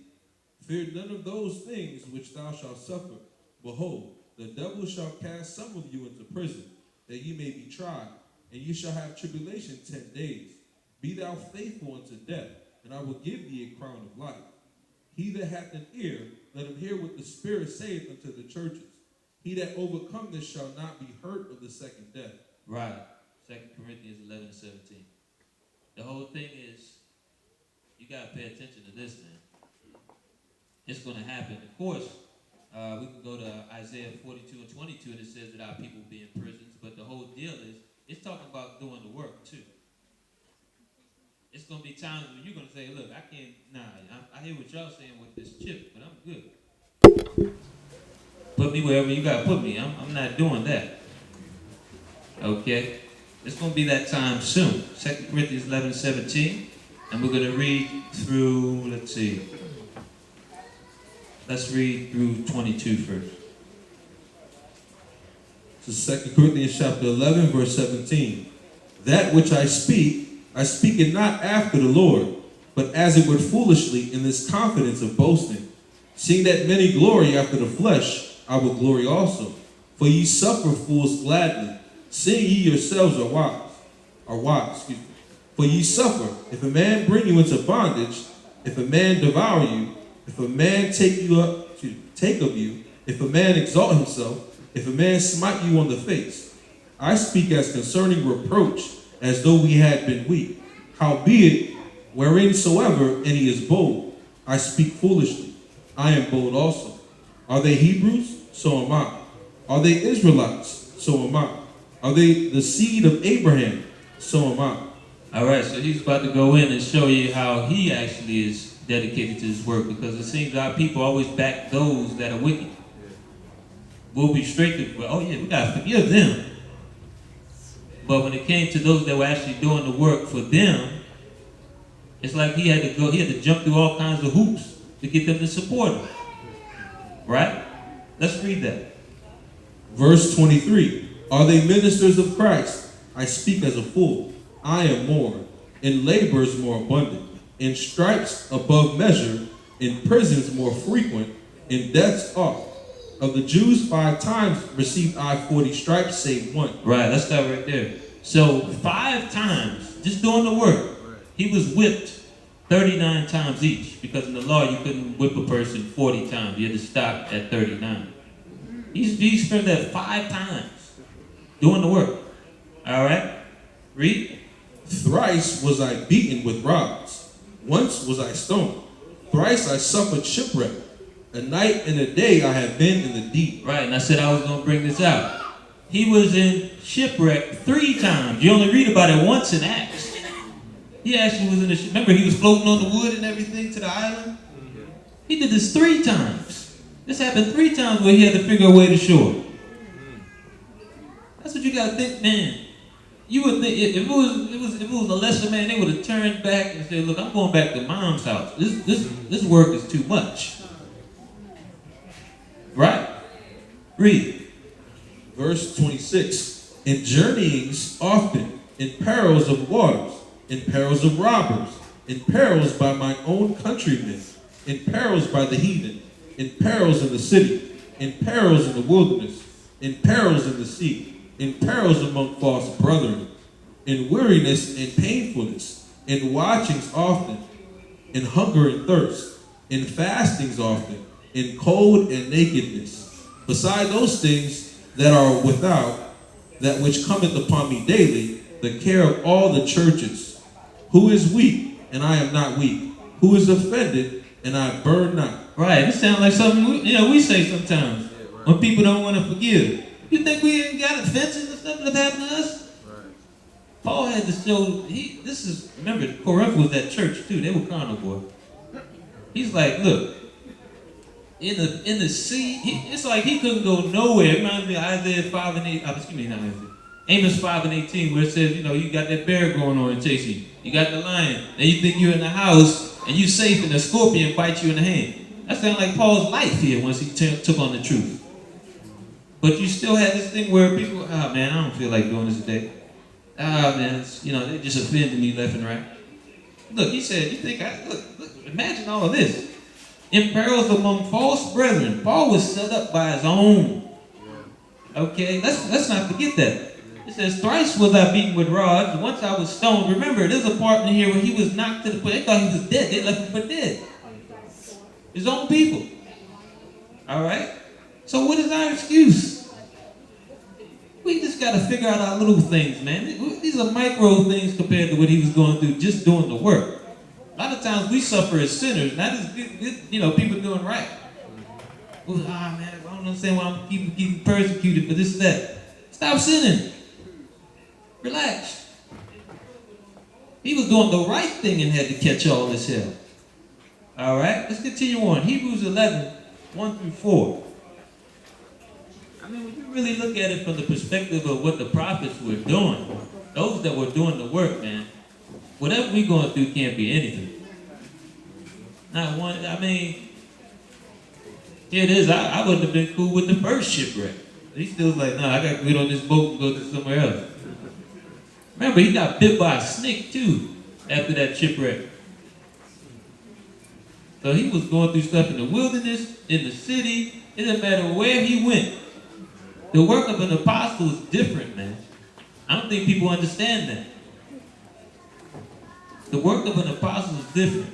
Fear none of those things which thou shalt suffer. Behold, the devil shall cast some of you into prison, that ye may be tried, and ye shall have tribulation 10 days. Be thou faithful unto death, and I will give thee a crown of life. He that hath an ear, let him hear what the Spirit saith unto the churches. He that overcometh shall not be hurt of the second death. Right. 2 Corinthians 11:17. The whole thing is, you got to pay attention to this, man. It's going to happen. Of course, we can go to Isaiah 42 and 22, and it says that our people will be in prisons. But the whole deal is, it's talking about doing the work, too. It's going to be times when you're going to say, look, I can't, I hear what y'all saying with this chip, but I'm good. Put me wherever you got to put me. I'm not doing that. Okay? It's going to be that time soon. 2 Corinthians 11:17. And we're going to read through, let's read through 22 first. So 2 Corinthians chapter 11, verse 17. That which I speak it not after the Lord, but as it were foolishly in this confidence of boasting. Seeing that many glory after the flesh, I will glory also. For ye suffer fools gladly, seeing ye yourselves are wise. For ye suffer, if a man bring you into bondage, if a man devour you, if a man take of you, if a man exalt himself, if a man smite you on the face. I speak as concerning reproach, as though we had been weak. Howbeit, whereinsoever any is bold, I speak foolishly. I am bold also. Are they Hebrews? So am I. Are they Israelites? So am I. Are they the seed of Abraham? So am I. All right, so he's about to go in and show you how he actually is dedicated to his work, because it seems our people always back those that are wicked. We'll be straight to, oh yeah, we got to forgive them. But when it came to those that were actually doing the work for them, it's like he had to jump through all kinds of hoops to get them to support him. Right? Let's read that. Verse 23. Are they ministers of Christ? I speak as a fool. I am more. In labors more abundant. In stripes above measure. In prisons more frequent. In deaths oft. Of the Jews 5 times received I 40 stripes, save one. Right, let's start right there. So 5 times, just doing the work, he was whipped 39 times each, because in the law you couldn't whip a person 40 times. You had to stop at 39. He spent that 5 times doing the work. All right? Read. Thrice was I beaten with rods. Once was I stoned. Thrice I suffered shipwreck. A night and a day I have been in the deep. Right, and I said I was going to bring this out. He was in shipwreck 3 times. You only read about it once in Acts. He actually was in the ship. Remember, he was floating on the wood and everything to the island? He did this 3 times. This happened 3 times where he had to figure a way to shore. That's what you got to think, man. You would think if it was a lesser man, they would have turned back and said, look, I'm going back to mom's house. This work is too much. Right? Read. Verse 26. In journeyings often, in perils of waters, in perils of robbers, in perils by my own countrymen, in perils by the heathen, in perils in the city, in perils in the wilderness, in perils in the sea, in perils among false brethren, in weariness and painfulness, in watchings often, in hunger and thirst, in fastings often, in cold and nakedness. Beside those things that are without, that which cometh upon me daily, the care of all the churches. Who is weak, and I am not weak? Who is offended, and I burn not? Right, it sounds like something we say sometimes when people don't want to forgive. You think we ain't got offenses and stuff that happened to us? Right. Paul had to show, remember, Corinth was that church too. They were carnal, boy. He's like, look, in the sea, it's like he couldn't go nowhere. It reminds me of Isaiah 5 and 8, Amos 5 and 18, where it says, you got that bear going on and chasing you. You got the lion, and you think you're in the house, and you safe, and the scorpion bites you in the hand. That sounds like Paul's life here once he took on the truth. But you still had this thing where people, oh man, I don't feel like doing this today. Ah man, they just offended me left and right. Look, he said, look, imagine all of this. In perils among false brethren. Paul was set up by his own. Okay, let's not forget that. It says, thrice was I beaten with rods, once I was stoned. Remember, there's a part in here where he was knocked to the point. They thought he was dead. They left him for dead. His own people. All right? So what is our excuse? We just got to figure out our little things, man. These are micro things compared to what he was going through just doing the work. A lot of times we suffer as sinners, not as people doing right. Well, man, I don't understand why I'm getting persecuted for this and that. Stop sinning. Relax. He was doing the right thing and had to catch all this hell. All right, let's continue on. Hebrews 11, 1 through 4. I mean, when you really look at it from the perspective of what the prophets were doing, those that were doing the work, man, whatever we're going through can't be anything. Not one, here it is. I wouldn't have been cool with the first shipwreck. He still was like, I got to get on this boat and go to somewhere else. Remember, he got bit by a snake too after that shipwreck. So he was going through stuff in the wilderness, in the city. It didn't matter where he went. The work of an apostle is different, man. I don't think people understand that. The work of an apostle is different.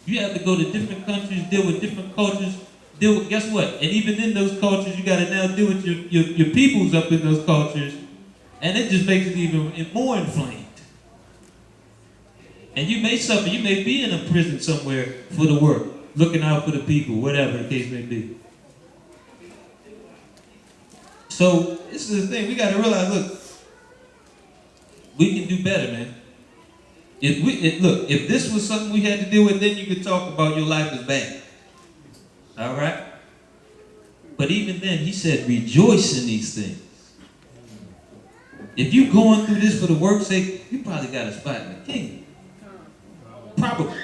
You have to go to different countries, deal with different cultures, guess what? And even in those cultures, you got to now deal with your peoples up in those cultures, and it just makes it even more inflamed. And you may suffer, you may be in a prison somewhere for the work, looking out for the people, whatever the case may be. So this is the thing, we got to realize, look, we can do better, man. If this was something we had to deal with, then you could talk about your life is bad. All right? But even then, he said, rejoice in these things. If you're going through this for the work's sake, you probably got a spot in the kingdom. Probably.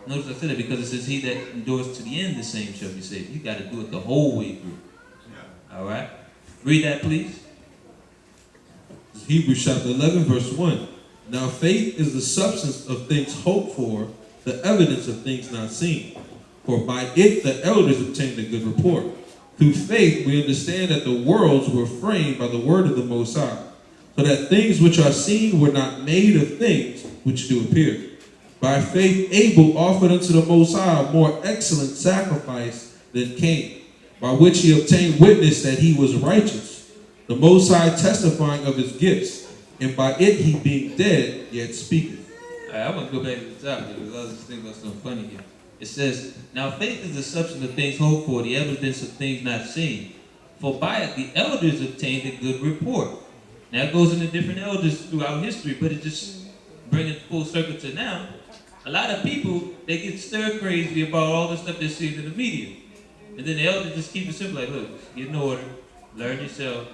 Notice I said it because it says, he that endures to the end, the same shall be saved. You got to do it the whole way through. All right? Read that, please. Hebrews chapter 11, verse 1. Now faith is the substance of things hoped for, the evidence of things not seen. For by it the elders obtained a good report. Through faith we understand that the worlds were framed by the word of the Most High, so that things which are seen were not made of things which do appear. By faith Abel offered unto the Most High a more excellent sacrifice than Cain, by which he obtained witness that he was righteous, the Most High testifying of his gifts, and by it he being dead yet speaketh. I want to go back to the top here because I was just thinking about something funny here. It says, now faith is the substance of things hoped for, the evidence of things not seen. For by it the elders obtained a good report. Now it goes into different elders throughout history, but it just brings it full circle to now. A lot of people, they get stir crazy about all the stuff they're seeing in the media. And then the elders just keep it simple, like, look, get in order, learn yourself,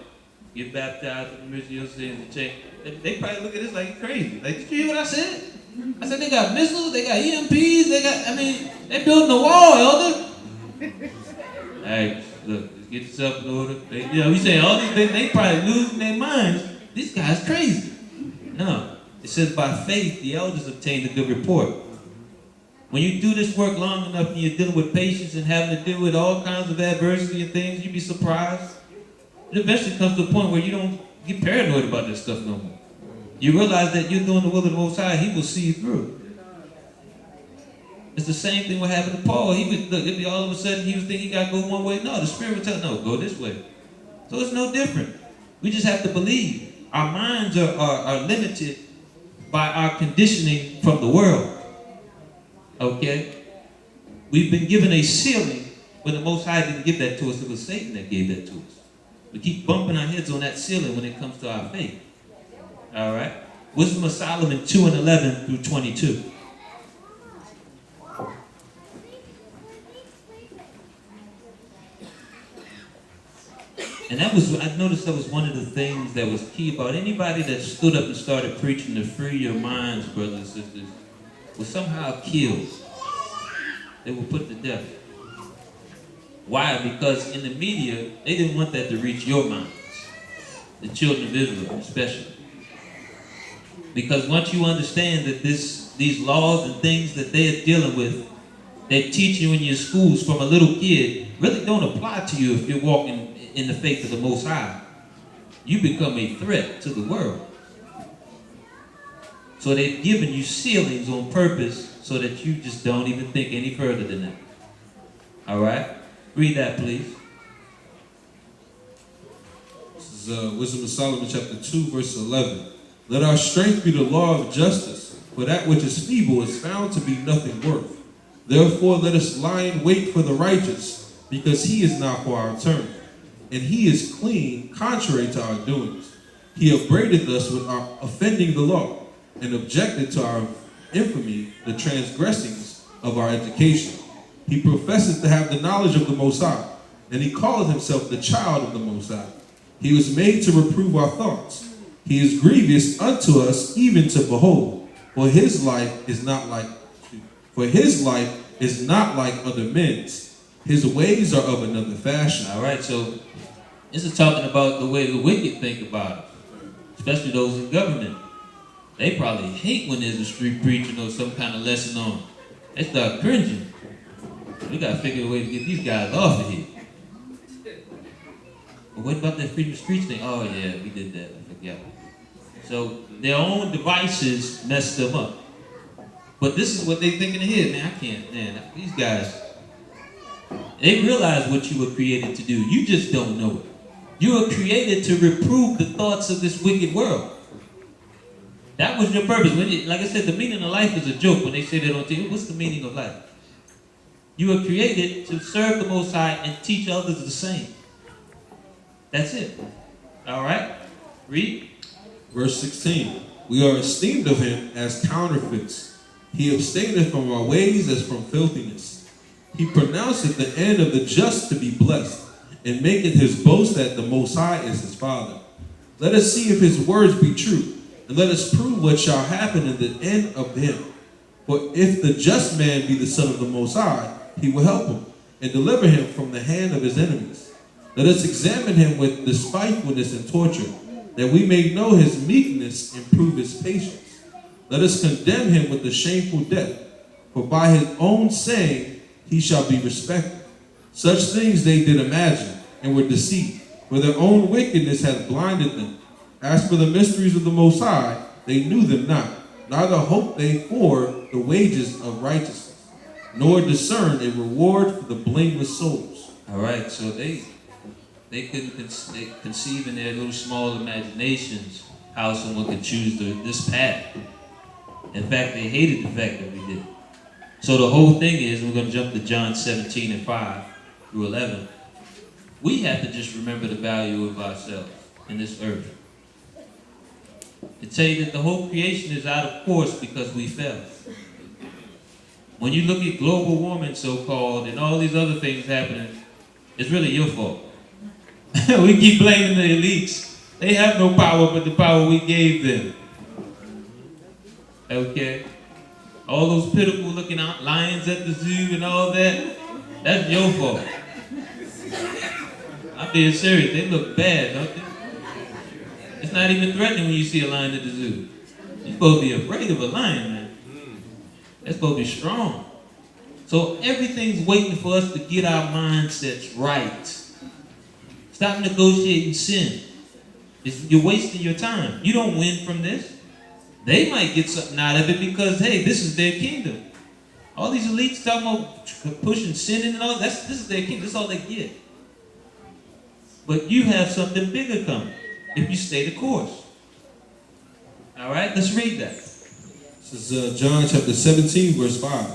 get baptized in the remission of your sins, and change. They probably look at this like crazy. Like, did you hear what I said? I said they got missiles, they got EMPs, they're building a wall, elder. Hey, look, just get yourself in order. You saying all these things, they probably losing their minds. This guy's crazy. No, it says by faith the elders obtained a good report. When you do this work long enough and you're dealing with patience and having to deal with all kinds of adversity and things, you'd be surprised. It eventually comes to a point where you don't get paranoid about this stuff no more. You realize that you're doing the will of the Most High, he will see you through. It's the same thing what happened to Paul. It'd be all of a sudden he was thinking he got to go one way. No, the Spirit would tell him, no, go this way. So it's no different. We just have to believe. Our minds are limited by our conditioning from the world. Okay? We've been given a ceiling when the Most High didn't give that to us. It was Satan that gave that to us. We keep bumping our heads on that ceiling when it comes to our faith. All right? Wisdom of Solomon 2:11 through 22. And I noticed that was one of the things that was key about anybody that stood up and started preaching to free your minds, brothers and sisters, was somehow killed. They were put to death. Why? Because in the media, they didn't want that to reach your minds, the children of Israel especially. Because once you understand that these laws and things that they're dealing with, they teach you in your schools from a little kid, really don't apply to you if you're walking in the faith of the Most High. You become a threat to the world. So they've given you ceilings on purpose so that you just don't even think any further than that. All right? Read that, please. This is Wisdom of Solomon chapter 2, verse 11. Let our strength be the law of justice, for that which is feeble is found to be nothing worth. Therefore let us lie in wait for the righteous, because he is not for our turn. And he is clean, contrary to our doings. He upbraideth us with our offending the law, and objected to our infamy, the transgressings of our education. He professeth to have the knowledge of the Most High, and he calleth himself the child of the Most High. He was made to reprove our thoughts. He is grievous unto us even to behold, for his life is not like other men's. His ways are of another fashion. All right, so this is talking about the way the wicked think about it, especially those in government. They probably hate when there's a street preaching or some kind of lesson on. They start cringing. We got to figure a way to get these guys off of here. But what about that freedom of speech thing? Oh, yeah, we did that. I forgot. So their own devices messed them up. But this is what they think in the head. Man, I can't. Man, these guys, they realize what you were created to do. You just don't know it. You were created to reprove the thoughts of this wicked world. That was your purpose. Like I said, the meaning of life is a joke when they say that on TV. What's the meaning of life? You were created to serve the Most High and teach others the same. That's it. All right? Read. Verse 16. We are esteemed of him as counterfeits. He abstaineth from our ways as from filthiness. He pronounceth the end of the just to be blessed, and maketh his boast that the Most High is his Father. Let us see if his words be true, and let us prove what shall happen in the end of him. For if the just man be the son of the Most High, he will help him, and deliver him from the hand of his enemies. Let us examine him with despitefulness and torture, that we may know his meekness and prove his patience. Let us condemn him with the shameful death, for by his own saying he shall be respected. Such things they did imagine, and were deceived, for their own wickedness hath blinded them. As for the mysteries of the Most High, they knew them not, neither hoped they for the wages of righteousness, nor discerned a reward for the blameless souls. All right, so they couldn't conceive in their little small imaginations how someone could choose this path. In fact, they hated the fact that we did. So the whole thing is, we're going to jump to John 17 and 5 through 11. We have to just remember the value of ourselves in this earth. To tell you that the whole creation is out of course because we fell. When you look at global warming, so-called, and all these other things happening, it's really your fault. We keep blaming the elites. They have no power but the power we gave them. Okay? All those pitiful looking lions at the zoo and all that, that's your fault. I'm being serious. They look bad, don't they? It's not even threatening when you see a lion at the zoo. You're supposed to be afraid of a lion, man. They're supposed to be strong. So everything's waiting for us to get our mindsets right. Stop negotiating sin. You're wasting your time. You don't win from this. They might get something out of it because, hey, this is their kingdom. All these elites talking about pushing sin and all, this is their kingdom. This is all they get. But you have something bigger coming if you stay the course. All right, let's read that. This is John chapter 17, verse 5.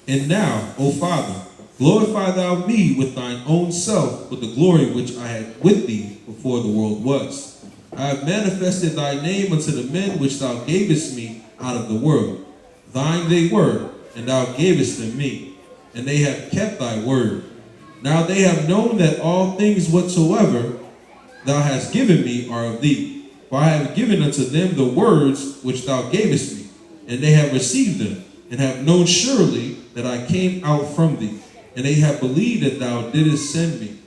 And now, O Father, glorify thou me with thine own self, with the glory which I had with thee before the world was. I have manifested thy name unto the men which thou gavest me out of the world. Thine they were, and thou gavest them me, and they have kept thy word. Now they have known that all things whatsoever thou hast given me are of thee. For I have given unto them the words which thou gavest me, and they have received them, and have known surely that I came out from thee, and they have believed that thou didst send me.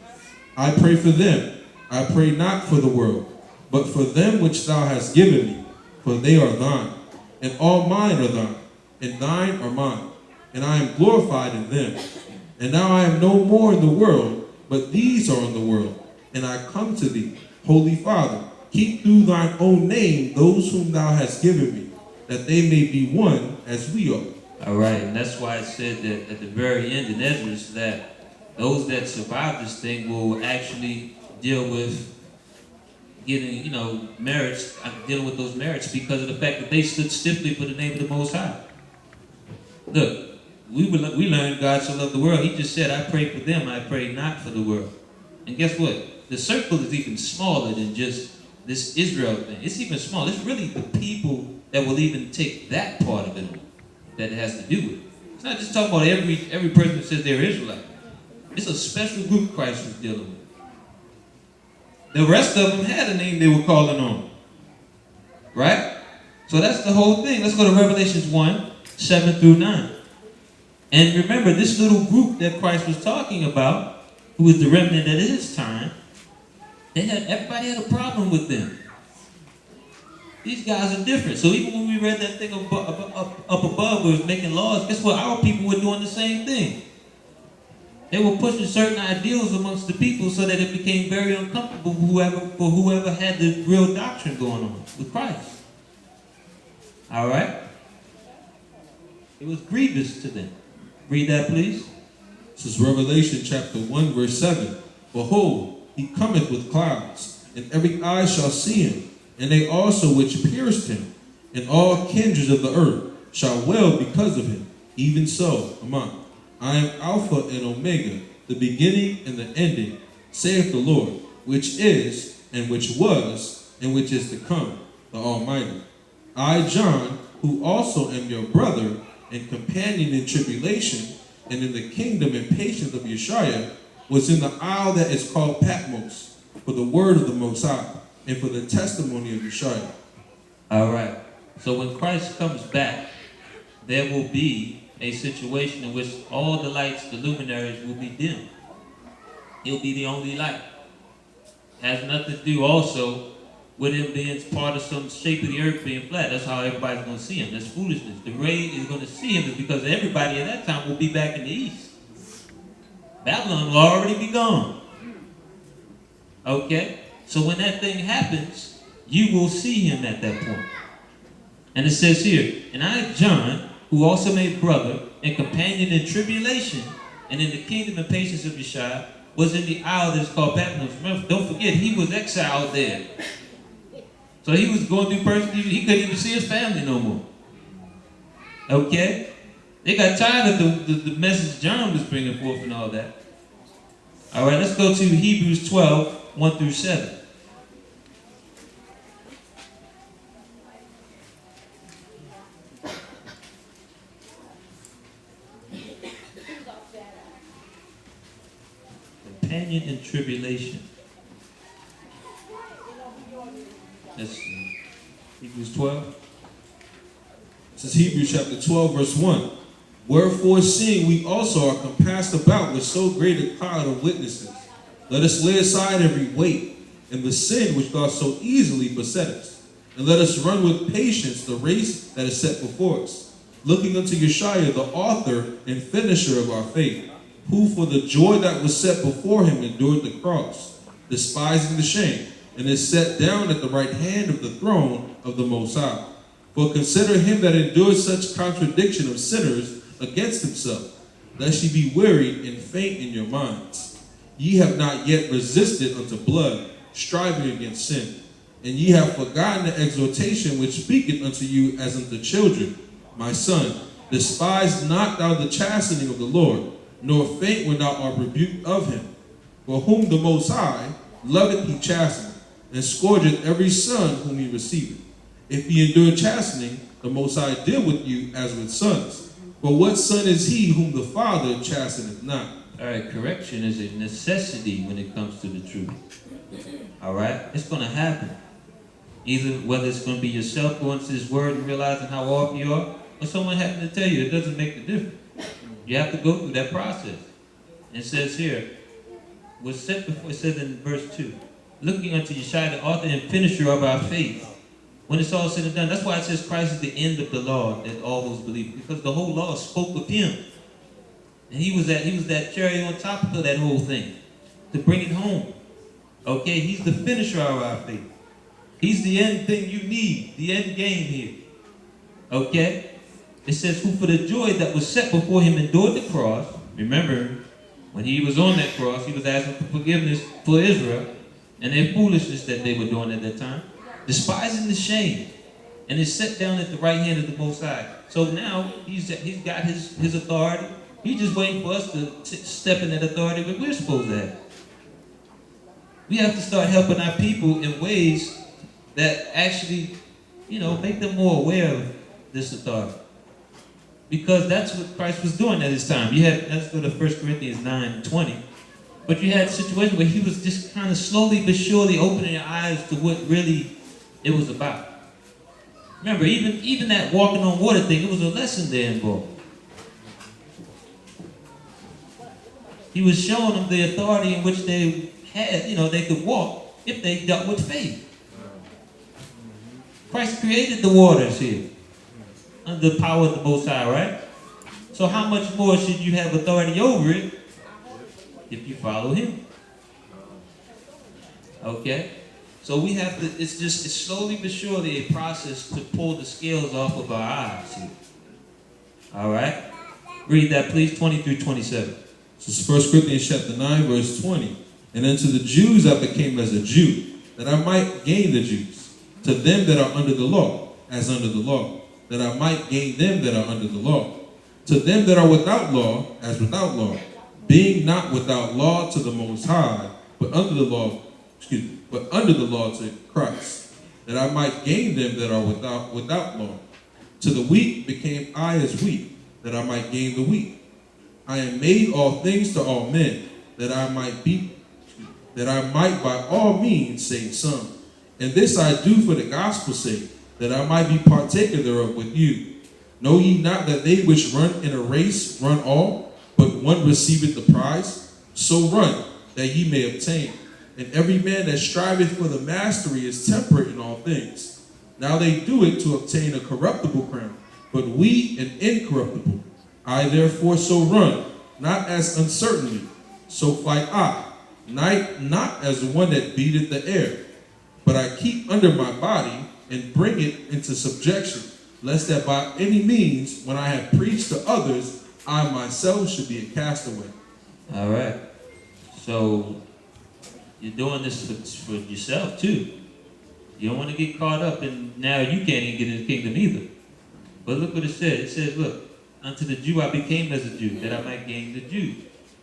I pray for them. I pray not for the world, but for them which thou hast given me, for they are thine, and all mine are thine, and thine are mine, and I am glorified in them. And now I am no more in the world, but these are in the world, and I come to thee. Holy Father, keep through thine own name those whom thou hast given me, that they may be one as we are. All right, and that's why it said that at the very end in Ezra that those that survive this thing will actually deal with getting, merits, dealing with those merits because of the fact that they stood stiffly for the name of the Most High. Look, we learned God so loved the world. He just said, I pray for them, I pray not for the world. And guess what? The circle is even smaller than just this Israel thing. It's even smaller. It's really the people that will even take that part of it that it has to do with it. It's not just talking about every person that says they're Israelite. It's a special group Christ was dealing with. The rest of them had a name they were calling on. Right? So that's the whole thing. Let's go to Revelations 1, 7 through 9. And remember, this little group that Christ was talking about, who was the remnant at his time, everybody had a problem with them. These guys are different. So even when we read that thing up above where it was making laws, guess what? Our people were doing the same thing. They were pushing certain ideals amongst the people so that it became very uncomfortable for whoever had the real doctrine going on with Christ. All right? It was grievous to them. Read that, please. This is Revelation chapter 1, verse 7. Behold, he cometh with clouds, and every eye shall see him, and they also which pierced him, and all kindreds of the earth shall wail because of him. Even so am I. I am Alpha and Omega, the beginning and the ending, saith the Lord, which is, and which was, and which is to come, the Almighty. I, John, who also am your brother and companion in tribulation, and in the kingdom and patience of Yeshua, was in the isle that is called Patmos, for the word of the Most High, and for the testimony of Yeshua. All right. So when Christ comes back, there will be a situation in which all the lights, the luminaries, will be dim. He'll be the only light. Has nothing to do also with him being part of some shape of the earth being flat. That's how everybody's going to see him. That's foolishness. The way is going to see him is because everybody at that time will be back in the east. Babylon will already be gone. Okay? So when that thing happens, you will see him at that point. And it says here, and I, John, who also made brother and companion in tribulation and in the kingdom and patience of Yeshua, was in the isle that is called Patmos. Remember, don't forget, he was exiled there. So he was going through persecution. He couldn't even see his family no more. Okay? They got tired of the message John was bringing forth and all that. All right, let's go to Hebrews 12, 1 through 7. Companion in tribulation. That's Hebrews 12. This is Hebrews chapter 12, verse 1. Wherefore, seeing we also are compassed about with so great a cloud of witnesses, let us lay aside every weight and the sin which doth so easily beset us, and let us run with patience the race that is set before us, looking unto Yeshua, the author and finisher of our faith, who for the joy that was set before him endured the cross, despising the shame, and is set down at the right hand of the throne of the Most High. For consider him that endured such contradiction of sinners against himself, lest ye be wearied and faint in your minds. Ye have not yet resisted unto blood, striving against sin. And ye have forgotten the exhortation which speaketh unto you as unto children. My son, despise not thou the chastening of the Lord, nor faint when thou art rebuked of him. For whom the Most High loveth he chasteneth, and scourgeth every son whom he receiveth. If ye endure chastening, the Most High deal with you as with sons. For what son is he whom the Father chasteneth not? All right, correction is a necessity when it comes to the truth. All right? It's going to happen. Either whether it's going to be yourself going to his word and realizing how off you are, or someone having to tell you, it doesn't make the difference. You have to go through that process. It says here, was set before, it says in verse 2, looking unto Yeshua, the author and finisher of our faith. When it's all said and done, that's why it says Christ is the end of the law that all those believe, because the whole law spoke of him. And he was that cherry on top of that whole thing to bring it home. Okay, he's the finisher of our faith. He's the end thing you need, the end game here. Okay? It says, who for the joy that was set before him endured the cross. Remember, when he was on that cross, he was asking for forgiveness for Israel and their foolishness that they were doing at that time, despising the shame, and is set down at the right hand of the Most High. So now he's got his authority. He's just waiting for us to step in that authority that we're supposed to have. We have to start helping our people in ways that actually, make them more aware of this authority. Because that's what Christ was doing at his time. Let's go to 1 Corinthians 9:20. But you had a situation where he was just kind of slowly but surely opening your eyes to what really it was about. Remember, even that walking on water thing, it was a lesson there involved. He was showing them the authority in which they had, they could walk if they dealt with faith. Christ created the waters here under the power of the Most High, right? So how much more should you have authority over it if you follow him? Okay? So we have to, it's slowly but surely a process to pull the scales off of our eyes here. All right? Read that, please, 20 through 27. So it's 1 Corinthians chapter 9, verse 20. And unto the Jews I became as a Jew, that I might gain the Jews. To them that are under the law, as under the law, that I might gain them that are under the law. To them that are without law, as without law, being not without law to the Most High, but under the law to Christ, that I might gain them that are without law. To the weak became I as weak, that I might gain the weak. I am made all things to all men, that I might by all means save some. And this I do for the gospel's sake, that I might be partaker thereof with you. Know ye not that they which run in a race run all, but one receiveth the prize? So run, that ye may obtain. And every man that striveth for the mastery is temperate in all things. Now they do it to obtain a corruptible crown, but we an incorruptible. I therefore so run, not as uncertainly, so fight I, not as one that beateth the air, but I keep under my body and bring it into subjection, lest that by any means, when I have preached to others, I myself should be a castaway. All right. So you're doing this for yourself too. You don't want to get caught up and now you can't even get in the kingdom either. But look what it says. It says, look, unto the Jew I became as a Jew, that I might gain the Jew.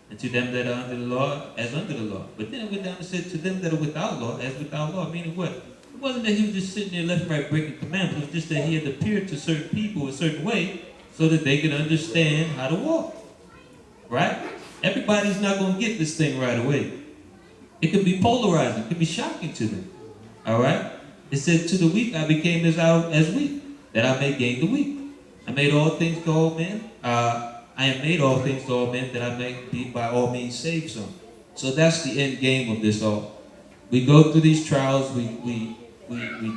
And to them that are under the law, as under the law. But then it went down and said, to them that are without law, as without law. Meaning what? It wasn't that he was just sitting there left and right breaking commandments. It was just that he had appeared to certain people a certain way so that they could understand how to walk. Right? Everybody's not going to get this thing right away. It could be polarizing. It could be shocking to them. All right? It said, to the weak I became as weak, that I may gain the weak. I made all things to all men. I have made all things to all men, that I may be by all means saved some. So that's the end game of this all. We go through these trials. We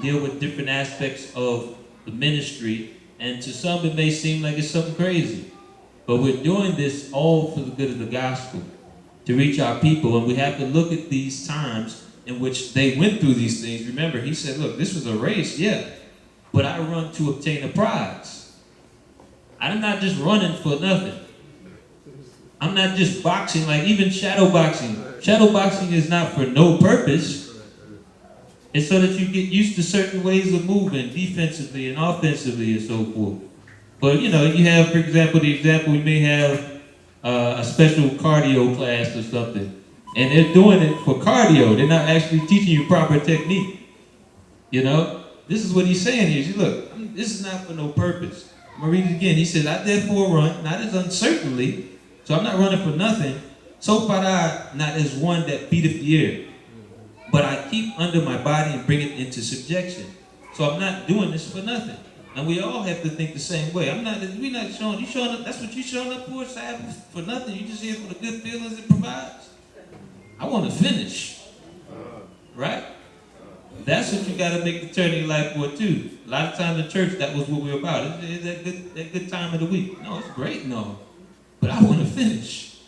deal with different aspects of the ministry. And to some it may seem like it's something crazy. But we're doing this all for the good of the gospel, to reach our people. And we have to look at these times in which they went through these things. Remember, he said, look, this was a race, yeah, but I run to obtain a prize. I'm not just running for nothing. I'm not just boxing, like even shadow boxing. Shadow boxing is not for no purpose. It's so that you get used to certain ways of moving defensively and offensively and so forth. But you have, for example, we may have a special cardio class or something. And they're doing it for cardio. They're not actually teaching you proper technique. This is what he's saying here. Look, this is not for no purpose. I'm going to read it again. He says, I therefore run, not as uncertainly, so I'm not running for nothing. So fight I, not as one that beateth the air, but I keep under my body and bring it into subjection. So I'm not doing this for nothing. And we all have to think the same way. We're not showing, you showing up, that's what you showing up for, Sabbath, for nothing. You just here for the good feelings it provides. I want to finish, right? That's what you got to make the turn in your life for too. A lot of times in church, that was what we were about. Is that good time of the week? No, it's great, no. But I want to finish.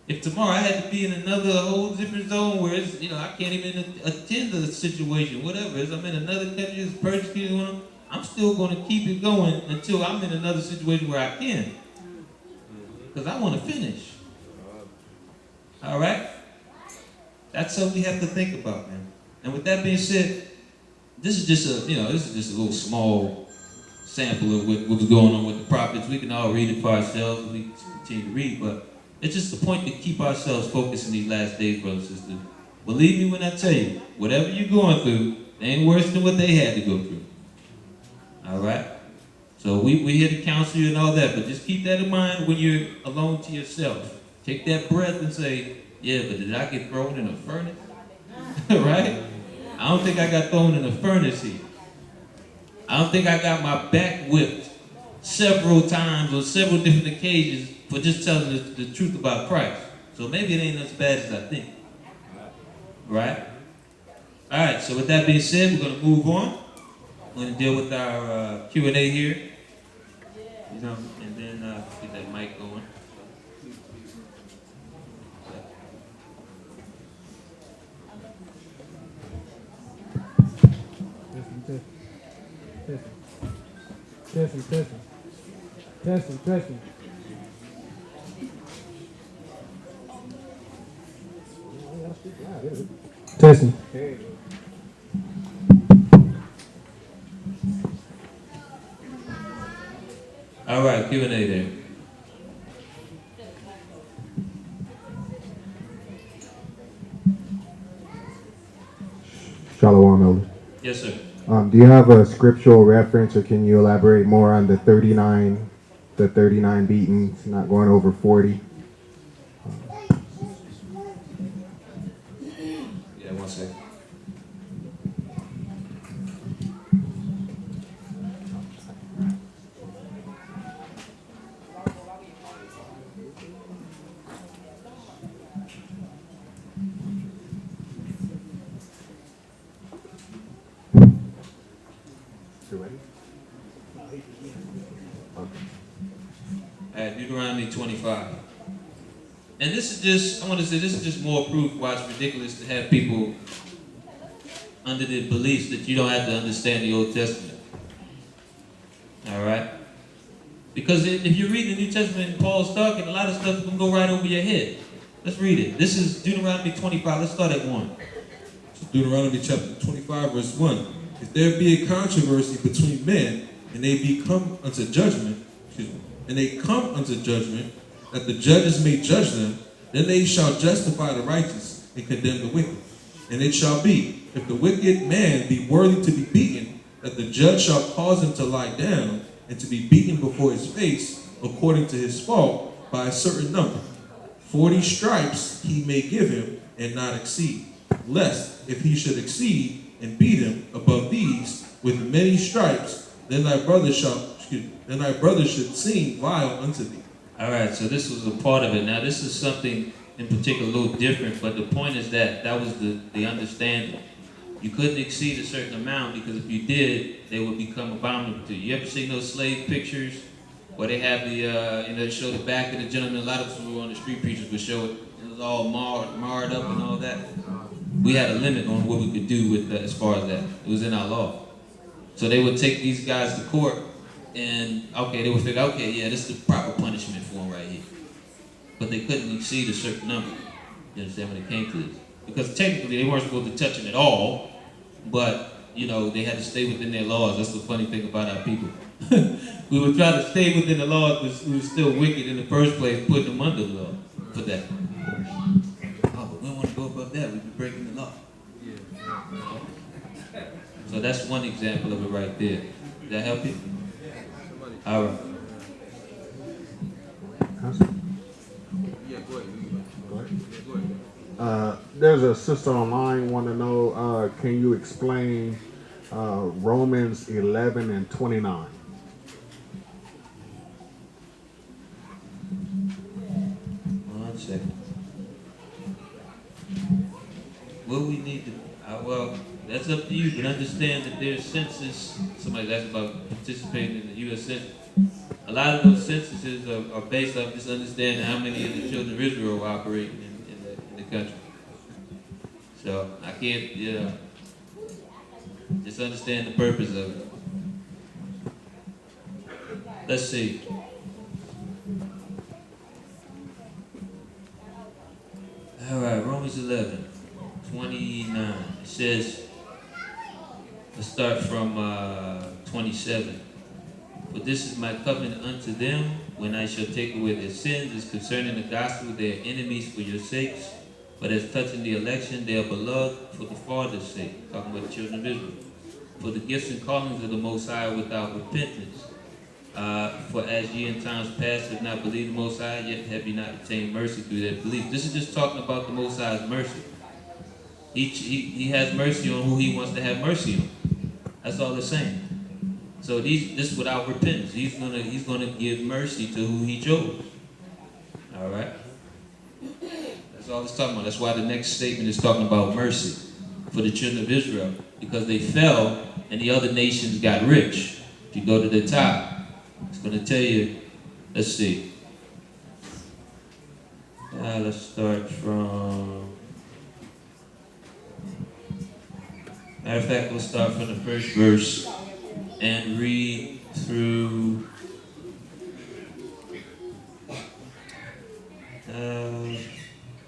If tomorrow I had to be in another whole different zone where it's, I can't even attend the situation, whatever it is, I'm in another country, it's persecuting, I'm still going to keep it going until I'm in another situation where I can. Because I want to finish. All right? That's something we have to think about, man. And with that being said, this is just a little small sample of what was going on with the prophets. We can all read it for ourselves. We can continue to read, but it's just the point to keep ourselves focused in these last days, brothers and sisters. Believe me when I tell you, whatever you're going through, it ain't worse than what they had to go through. All right? So we're here to counsel you and all that, but just keep that in mind when you're alone to yourself. Take that breath and say, yeah, but did I get thrown in a furnace? Right? I don't think I got thrown in a furnace here. I don't think I got my back whipped several times on several different occasions for just telling the truth about Christ. So maybe it ain't as bad as I think. Right? All right, so with that being said, we're going to move on. We're going to deal with our Q&A here. And then get that mic going. Testing. Testing. All right, Q&A there. Shalom, Elder. Yes, sir. Do you have a scriptural reference, or can you elaborate more on the 39 beatings, not going over 40? Yeah, one second. Deuteronomy 25. And this is just more proof why it's ridiculous to have people under the beliefs that you don't have to understand the Old Testament. All right? Because if you read the New Testament and Paul's talking, a lot of stuff can go right over your head. Let's read it. This is Deuteronomy 25. Let's start at 1. Deuteronomy chapter 25, verse 1. If there be a controversy between men, and they come unto judgment, that the judges may judge them, then they shall justify the righteous and condemn the wicked. And it shall be, if the wicked man be worthy to be beaten, that the judge shall cause him to lie down and to be beaten before his face, according to his fault, by a certain number. 40 stripes he may give him, and not exceed. Lest, if he should exceed and beat him above these with many stripes, then thy brother should seem vile unto thee. All right, so this was a part of it. Now, this is something in particular a little different, but the point is that was the understanding. You couldn't exceed a certain amount, because if you did, they would become abominable to you. You ever seen those slave pictures where they have they show the back of the gentleman? A lot of people on the street preachers would show it. It was all marred up and all that. We had a limit on what we could do with that, as far as that. It was in our law. So they would take these guys to court, and they would figure, this is the proper punishment for them right here. But they couldn't exceed a certain number. You understand, when it came to this? Because technically they weren't supposed to touch him at all, but they had to stay within their laws. That's the funny thing about our people. We would try to stay within the laws, but we were still wicked in the first place, putting them under the law for that. Oh, but we don't want to go above that. We'd be breaking the law. So that's one example of it right there. Does that help you? All right. There's a sister online want to know, can you explain Romans 11 and 29. One second. What we need to, well, that's up to you, but understand that there's census. Somebody asked about participating in the U.S. Census. A lot of those censuses are based off just understanding how many of the children of Israel are operating in the country. So I can't, just understand the purpose of it. Let's see. All right, Romans 11, 29. It says, let's start from 27. But this is my covenant unto them when I shall take away their sins, is concerning the gospel, they are enemies for your sakes. But as touching the election, they are beloved for the Father's sake. Talking about the children of Israel. For the gifts and callings of the Most High without repentance. For as ye in times past have not believed the Most High, yet have ye not obtained mercy through their belief. This is just talking about the Most High's mercy. He has mercy on who he wants to have mercy on. That's all it's saying. So this without repentance. He's gonna give mercy to who he chose. All right. That's all it's talking about. That's why the next statement is talking about mercy for the children of Israel, because they fell and the other nations got rich. If you go to the top, it's going to tell you. Let's see. Let's start from. Matter of fact, we'll start from the first verse and read through.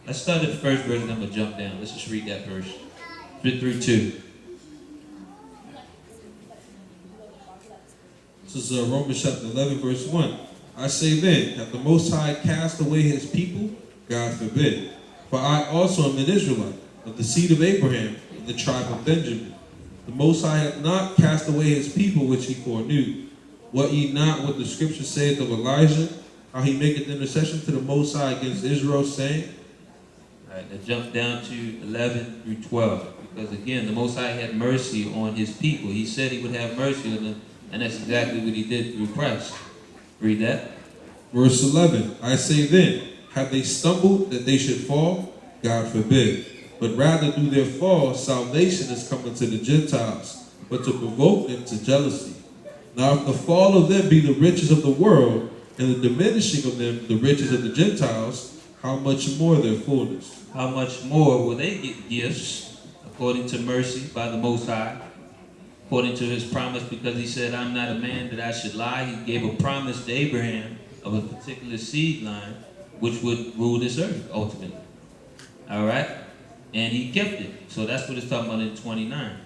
Let's start at the first verse and then we'll jump down. Let's just read that verse. 3 through 2. This is Romans chapter 11, verse 1. I say then, hath the Most High cast away his people? God forbid. For I also am an Israelite, of the seed of Abraham, of the tribe of Benjamin. The Most High hath not cast away his people which he foreknew. What ye not what the scripture saith of Elijah, how he maketh intercession to the Most High against Israel, saying? All right, now jump down to 11 through 12. Because again, the Most High had mercy on his people. He said he would have mercy on them, and that's exactly what he did through Christ. Read that. Verse 11, I say then, have they stumbled that they should fall? God forbid. But rather through their fall, salvation is coming to the Gentiles, but to provoke them to jealousy. Now if the fall of them be the riches of the world, and the diminishing of them the riches of the Gentiles, how much more their fullness? How much more will they get gifts according to mercy by the Most High, according to his promise, because he said, I'm not a man that I should lie. He gave a promise to Abraham of a particular seed line which would rule this earth ultimately. All right? And he kept it. So that's what it's talking about in 29.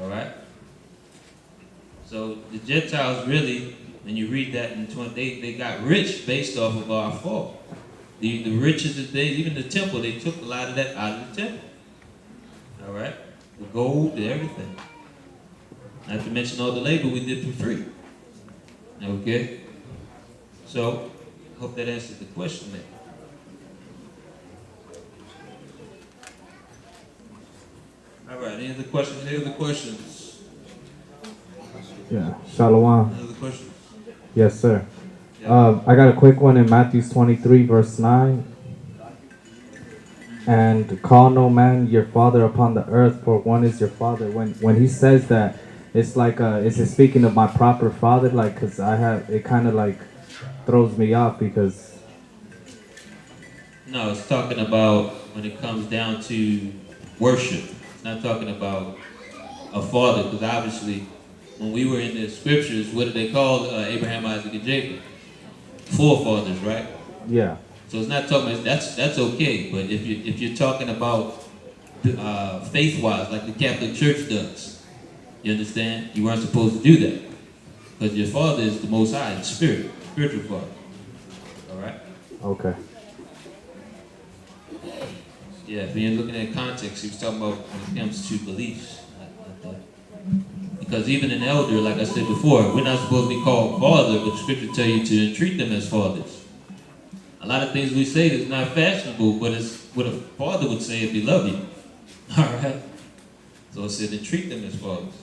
All right? So the Gentiles really, when you read that in 20, they got rich based off of our fall. The riches that even the temple, they took a lot of that out of the temple. All right? The gold, the everything. Not to mention all the labor we did for free. Okay? So, hope that answers the question there. All right, any other questions? Any other questions? Yeah, Shalom. Any other questions? Yes, sir. Yeah. I got a quick one in Matthew 23, verse 9. And call no man your father upon the earth, for one is your father. When he says that, it's like, is it speaking of my proper father? Like, because it kind of like throws me off because. No, it's talking about when it comes down to worship. It's not talking about a father, because obviously when we were in the scriptures, what did they call Abraham, Isaac, and Jacob? Forefathers, right? Yeah. So it's not talking. That's okay. But if you're talking about faith-wise, like the Catholic Church does, you understand? You weren't supposed to do that because your father is the Most High, the Spirit, spiritual father. All right. Okay. Yeah. If you're looking at context, he was talking about when it comes to beliefs. Because even an elder, like I said before, we're not supposed to be called father, but the scripture tell you to treat them as fathers. A lot of things we say is not fashionable, but it's what a father would say if he loved you. All right? So it said to treat them as fathers.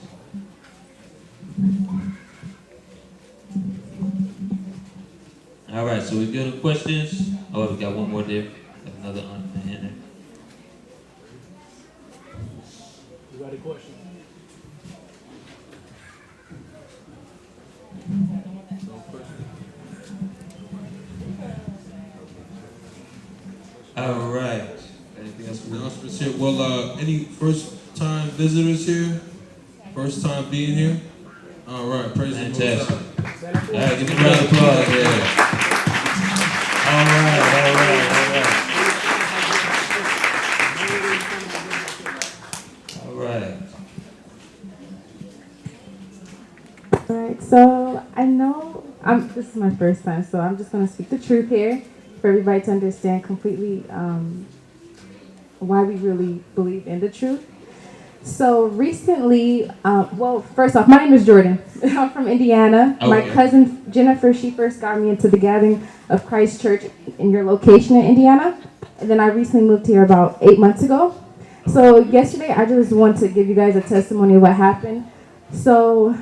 so we've got any questions. Oh, we got one more there. Got another hand there. You got a question? All right. Anything else for the Announcements here. Well, any first-time visitors here? First time being here? All right, praise the Most Fantastic. High. All right, give me a round of applause. Yeah. All right. All right. Alright, so I know this is my first time, so I'm just going to speak the truth here for everybody to understand completely why we really believe in the truth. So recently, well, first off, my name is Jordan. I'm from Indiana. Okay. My cousin Jennifer, she first got me into the Gathering of Christ Church in your location in Indiana. And then I recently moved here about 8 months ago. So yesterday, I just want to give you guys a testimony of what happened. So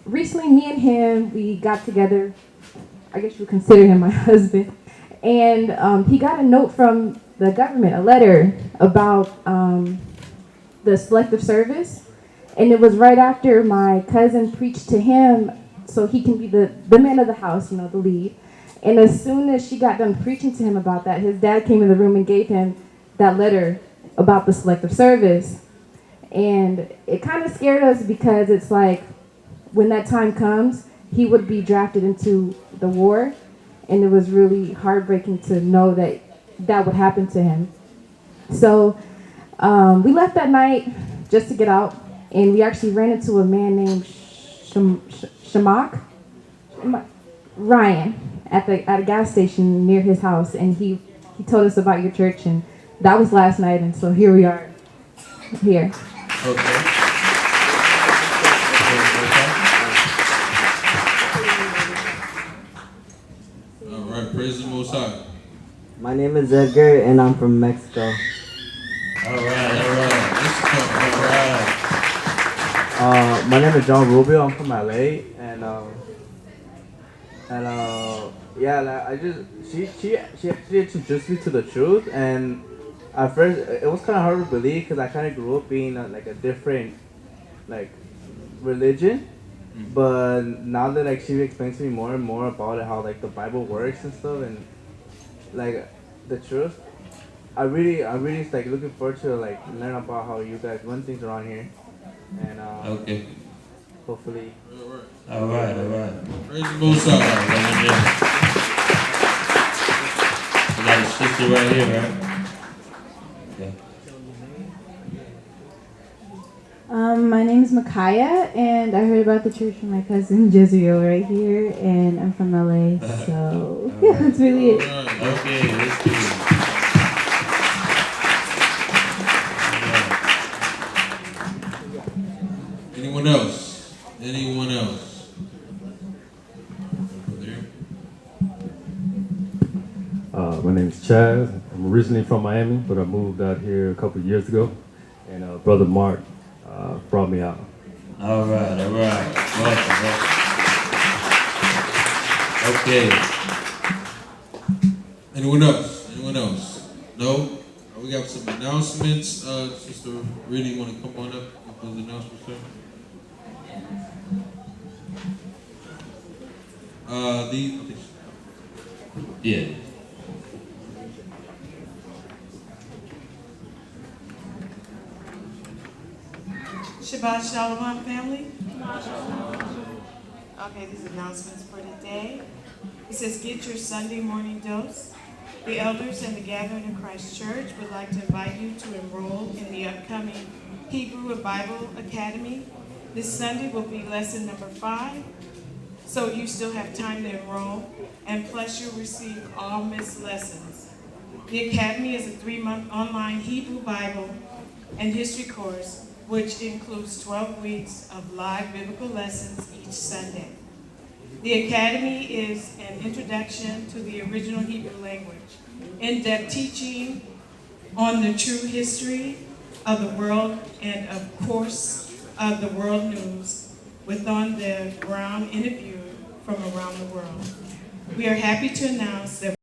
recently, me and him, we got together. I guess you would consider him my husband. And he got a note from the government, a letter about the selective service. And it was right after my cousin preached to him so he can be the man of the house, you know, the lead. And as soon as she got done preaching to him about that, his dad came in the room and gave him that letter about the selective service. And it kind of scared us because it's like, when that time comes, he would be drafted into the war, and it was really heartbreaking to know that that would happen to him. So we left that night just to get out, and we actually ran into a man named Shamak Ryan at a gas station near his house, and he told us about your church, and that was last night, and so here we are here. Okay. All right, praise the Most High. My name is Edgar, and I'm from Mexico. All right. My name is John Rubio. I'm from LA, and yeah, like she actually introduced me to the truth, and at first it was kind of hard to believe because I kind of grew up being like a different like religion, but now that like she explains to me more and more about it, how like the Bible works and stuff, and like the truth, I really like looking forward to like learn about how you guys run things around here, and Okay. hopefully. All right. Praise the Most High. We got a sister right here, right? Okay. My name is Micaiah, and I heard about the church from my cousin Jezreel right here, and I'm from LA, so yeah, that's really it. Okay, let's do it. Anyone else? Anyone else? My name is Chaz. I'm originally from Miami, but I moved out here a couple of years ago, and Brother Mark brought me out. All right. Welcome. Okay. Anyone else? No? We got some announcements. Sister Reedy, you want to come on up with those announcements, sir? Yeah. Shabbat Shalom, family. Okay, these announcements for today. It says, get your Sunday morning dose. The elders and the Gathering of Christ Church would like to invite you to enroll in the upcoming Hebrew and Bible Academy. This Sunday will be lesson number 5, so you still have time to enroll, and plus you'll receive all missed lessons. The Academy is a 3-month online Hebrew Bible and history course, which includes 12 weeks of live biblical lessons each Sunday. The Academy is an introduction to the original Hebrew language, in-depth teaching on the true history of the world, and of course of the world news, with on-the-ground interview from around the world. We are happy to announce that